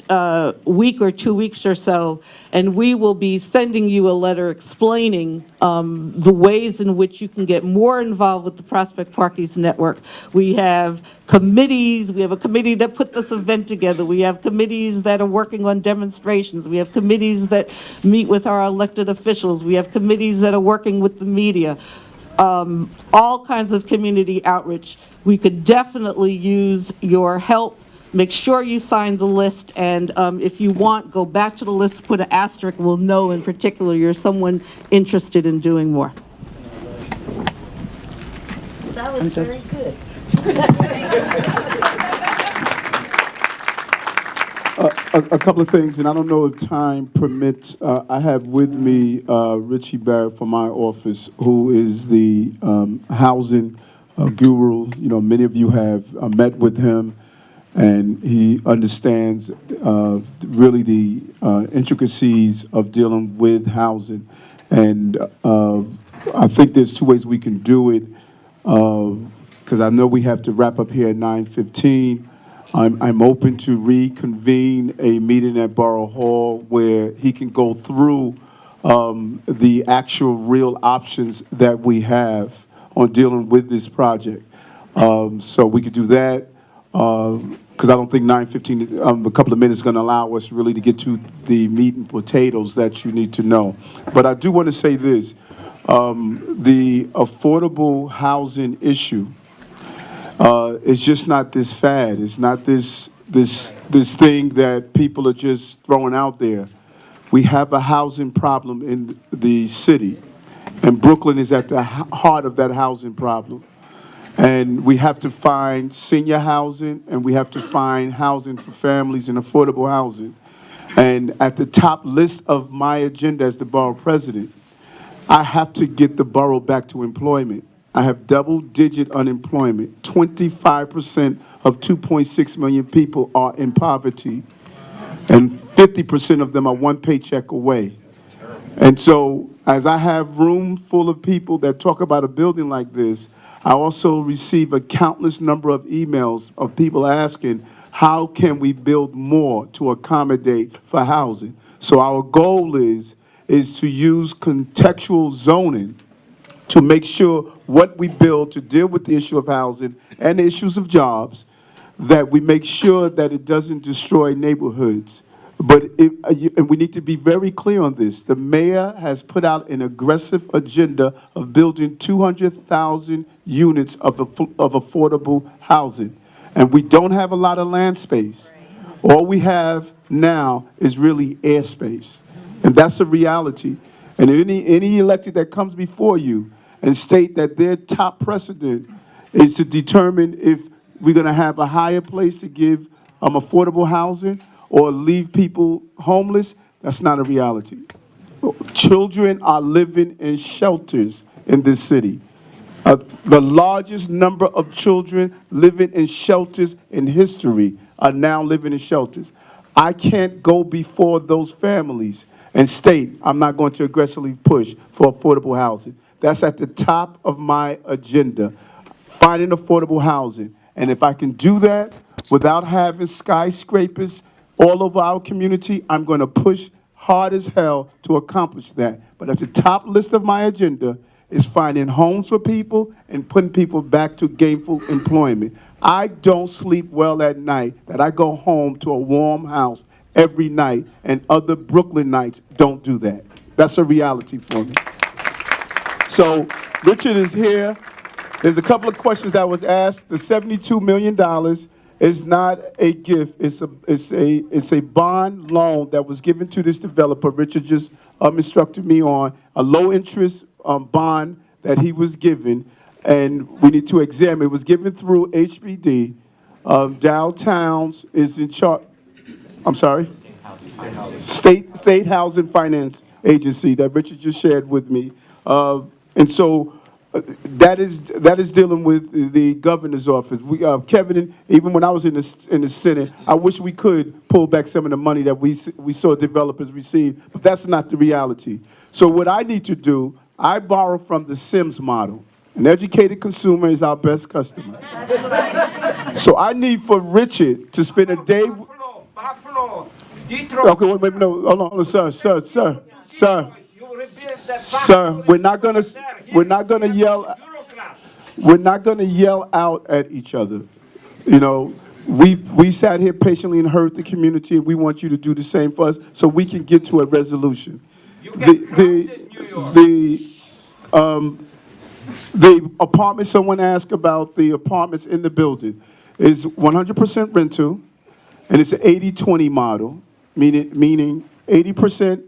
Speaker 1: week or 2 weeks or so, and we will be sending you a letter explaining the ways in which you can get more involved with the Prospect Park East Network. We have committees. We have a committee that put this event together. We have committees that are working on demonstrations. We have committees that meet with our elected officials. We have committees that are working with the media. All kinds of community outreach. We could definitely use your help. Make sure you sign the list, and if you want, go back to the list, put an asterisk. We'll know in particular you're someone interested in doing more.
Speaker 7: That was very good.
Speaker 8: A couple of things, and I don't know if time permits. I have with me Richie Barrett from my office, who is the housing guru. You know, many of you have met with him, and he understands really the intricacies of dealing with housing. And I think there's two ways we can do it, because I know we have to wrap up here at 9:15. I'm open to reconvene a meeting at Borough Hall where he can go through the actual real options that we have on dealing with this project. So we could do that, because I don't think 9:15, a couple of minutes is going to allow us really to get to the meat and potatoes that you need to know. But I do want to say this, the affordable housing issue, it's just not this fad. It's not this thing that people are just throwing out there. We have a housing problem in the city, and Brooklyn is at the heart of that housing problem. And we have to find senior housing, and we have to find housing for families and affordable housing. And at the top list of my agenda as the borough president, I have to get the borough back to employment. I have double-digit unemployment. 25% of 2.6 million people are in poverty, and 50% of them are one paycheck away. And so, as I have room full of people that talk about a building like this, I also receive a countless number of emails of people asking, how can we build more to accommodate for housing? So our goal is to use contextual zoning to make sure what we build to deal with the issue of housing and the issues of jobs, that we make sure that it doesn't destroy neighborhoods. But and we need to be very clear on this. The mayor has put out an aggressive agenda of building 200,000 units of affordable housing. And we don't have a lot of land space. All we have now is really airspace. And that's a reality. And any elected that comes before you and state that their top precedent is to determine if we're going to have a higher place to give affordable housing or leave people homeless, that's not a reality. Children are living in shelters in this city. The largest number of children living in shelters in history are now living in shelters. I can't go before those families and state I'm not going to aggressively push for affordable housing. That's at the top of my agenda, finding affordable housing. And if I can do that without having skyscrapers all over our community, I'm going to push hard as hell to accomplish that. But at the top list of my agenda is finding homes for people and putting people back to gainful employment. I don't sleep well at night that I go home to a warm house every night, and other Brooklynites don't do that. That's a reality for me. So Richard is here. There's a couple of questions that was asked. The $72 million It's not a gift. It's a bond loan that was given to this developer. Richard just instructed me on a low interest bond that he was given, and we need to examine. It was given through HBD. Dow Towns is in charge. I'm sorry. State Housing Finance Agency that Richard just shared with me, and so. That is dealing with the governor's office. Kevin, even when I was in the Senate, I wish we could pull back some of the money that we saw developers receive, but that's not the reality. So what I need to do, I borrow from the Sims model. An educated consumer is our best customer. So I need for Richard to spend a day. Okay, wait, no, hold on, sir. Sir, we're not gonna yell out at each other. You know, we sat here patiently and heard the community, and we want you to do the same for us so we can get to a resolution. The apartment, someone asked about the apartments in the building, is 100% rental, and it's an 80-20 model, meaning 80%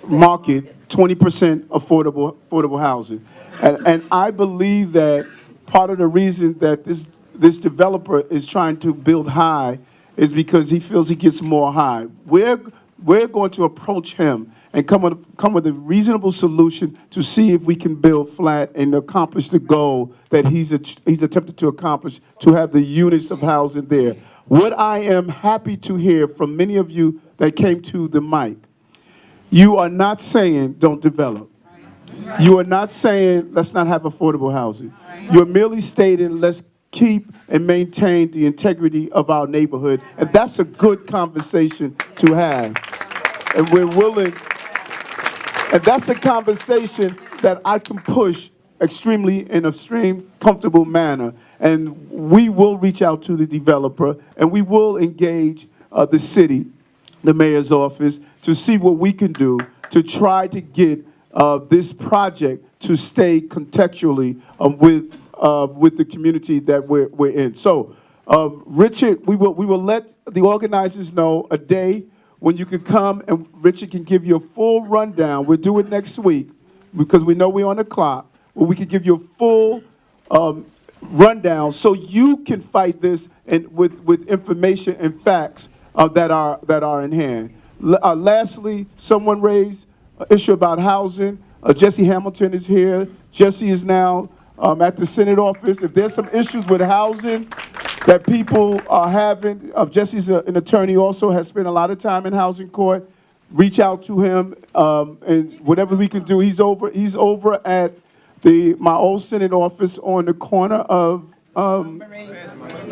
Speaker 8: market, 20% affordable housing. And I believe that part of the reason that this developer is trying to build high is because he feels he gets more high. We're going to approach him and come with a reasonable solution to see if we can build flat and accomplish the goal that he's attempted to accomplish, to have the units of housing there. What I am happy to hear from many of you that came to the mic, you are not saying don't develop. You are not saying let's not have affordable housing. You're merely stating let's keep and maintain the integrity of our neighborhood. And that's a good conversation to have. And we're willing, and that's a conversation that I can push in an extreme comfortable manner. And we will reach out to the developer, and we will engage the city, the mayor's office, to see what we can do to try to get this project to stay contextually with the community that we're in. So, Richard, we will let the organizers know a day when you can come, and Richard can give you a full rundown. We'll do it next week because we know we're on the clock, but we can give you a full rundown so you can fight this and with information and facts that are in hand. Lastly, someone raised an issue about housing. Jesse Hamilton is here. Jesse is now at the Senate office. If there's some issues with housing that people are having, Jesse's an attorney also, has spent a lot of time in housing court. Reach out to him, and whatever we can do. He's over at my old Senate office on the corner of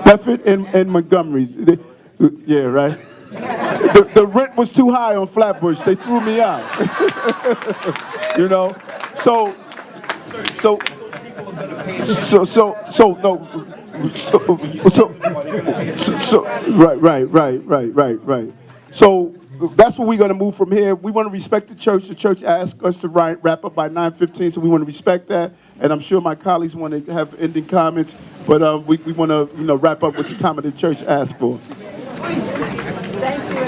Speaker 8: Bedford and Montgomery. Yeah, right. The rent was too high on Flatbush. They threw me out. You know, right. So that's what we're going to move from here. We want to respect the church. The church asked us to wrap up by 9:15, so we want to respect that. And I'm sure my colleagues want to have ending comments, but we want to wrap up with the time of the church asked for.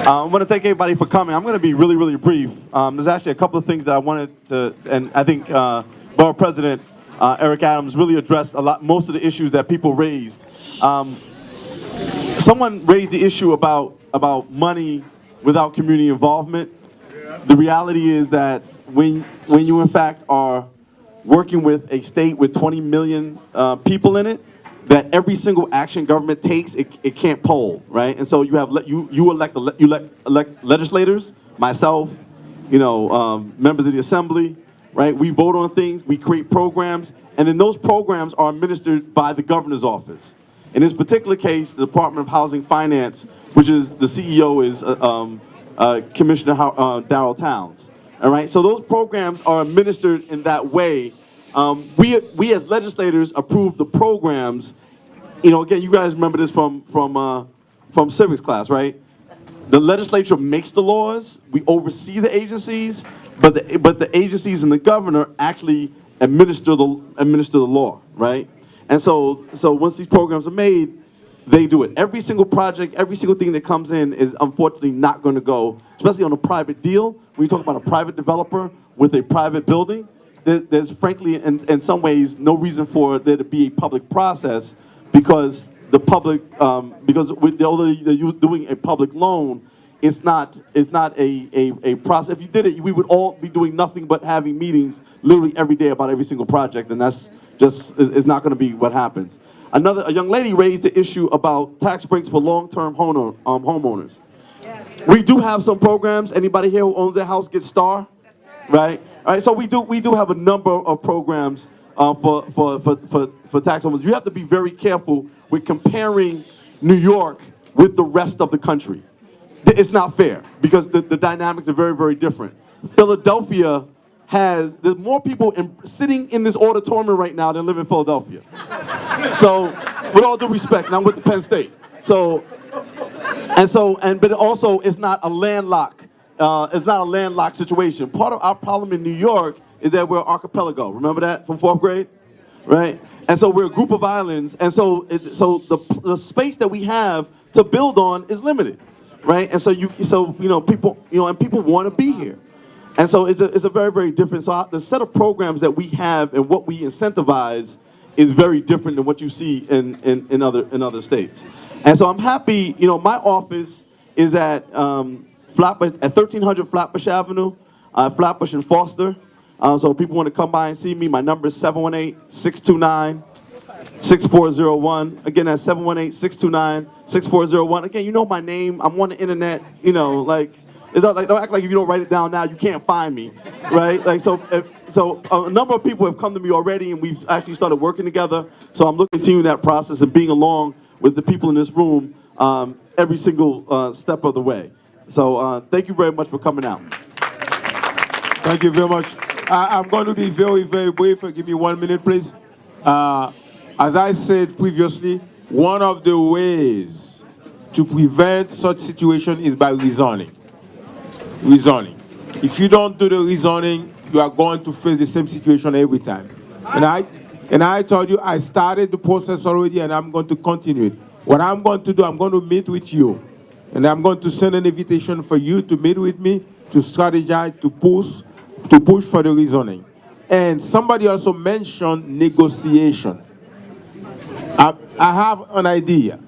Speaker 13: I want to thank everybody for coming. I'm going to be really, really brief. There's actually a couple of things that I wanted to, and I think Borough President Eric Adams really addressed most of the issues that people raised. Someone raised the issue about money without community involvement. The reality is that when you in fact are working with a state with 20 million people in it, that every single action government takes, it can't poll, right? And so you have you elect legislators, myself, members of the assembly, right? We vote on things, we create programs, and then those programs are administered by the governor's office. In this particular case, the Department of Housing Finance, which is the CEO is Commissioner Darrell Towns. All right, so those programs are administered in that way. We as legislators approve the programs. Again, you guys remember this from civics class, right? The legislature makes the laws. We oversee the agencies, but the agencies and the governor actually administer the law, right? And so once these programs are made, they do it. Every single project, every single thing that comes in is unfortunately not going to go, especially on a private deal. When you talk about a private developer with a private building, there's frankly, in some ways, no reason for there to be a public process because the public, although you're doing a public loan, it's not a process. If you did it, we would all be doing nothing but having meetings literally every day about every single project, and that's just is not going to be what happens. A young lady raised the issue about tax breaks for long-term homeowners. We do have some programs. Anybody here who owns their house gets STAR, right? All right. So we do have a number of programs for tax homeowners. You have to be very careful with comparing New York with the rest of the country. It's not fair because the dynamics are very, very different. Philadelphia there's more people sitting in this auditorium right now than live in Philadelphia. So, with all due respect, and I'm with the Penn State. But also, it's not a landlocked situation. Part of our problem in New York is that we're archipelago. Remember that from 4th grade, right? And so we're a group of islands, and so the space that we have to build on is limited, right? And people want to be here. And so it's a very, very different. So the set of programs that we have and what we incentivize is very different than what you see in other states. And so I'm happy. My office is at 1300 Flatbush Avenue, Flatbush and Foster. So if people want to come by and see me, my number is 718-629-6401. Again, that's 718-629-6401. Again, you know my name. I'm on the internet. Don't act like if you don't write it down now, you can't find me, right? So a number of people have come to me already, and we've actually started working together. So I'm looking to continue that process and being along with the people in this room every single step of the way. So thank you very much for coming out.
Speaker 12: Thank you very much. I'm going to be very, very brief. Give me 1 minute, please. As I said previously, one of the ways to prevent such situation is by rezoning. If you don't do the rezoning, you are going to face the same situation every time. And I told you I started the process already, and I'm going to continue it. What I'm going to do, I'm going to meet with you, and I'm going to send an invitation for you to meet with me, to strategize, to push for the rezoning. And somebody also mentioned negotiation. I have an idea,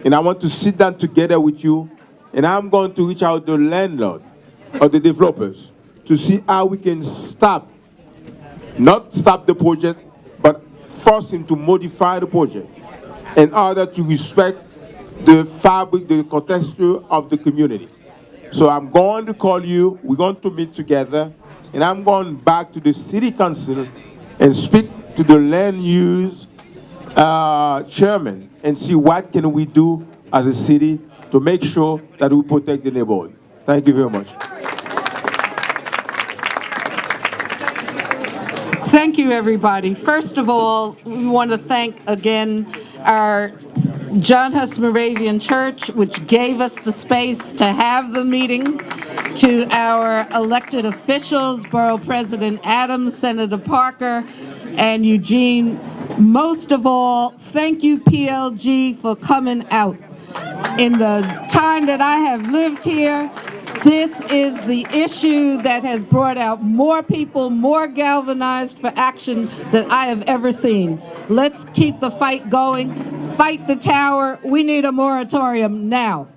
Speaker 12: and I want to sit down together with you, and I'm going to reach out to the landlord or the developers to see how we can not stop the project, but force him to modify the project in order to respect the fabric, the contexture of the community. So I'm going to call you, we're going to meet together, and I'm going back to the city council and speak to the land use chairman and see what can we do as a city to make sure that we protect the neighborhood. Thank you very much.
Speaker 1: Thank you, everybody. First of all, we want to thank again our John Huss Moravian Church, which gave us the space to have the meeting, to our elected officials, Borough President Adams, Senator Parker, and Eugene. Most of all, thank you, PLG, for coming out. In the time that I have lived here, this is the issue that has brought out more people, more galvanized for action than I have ever seen. Let's keep the fight going. Fight the tower. We need a moratorium now.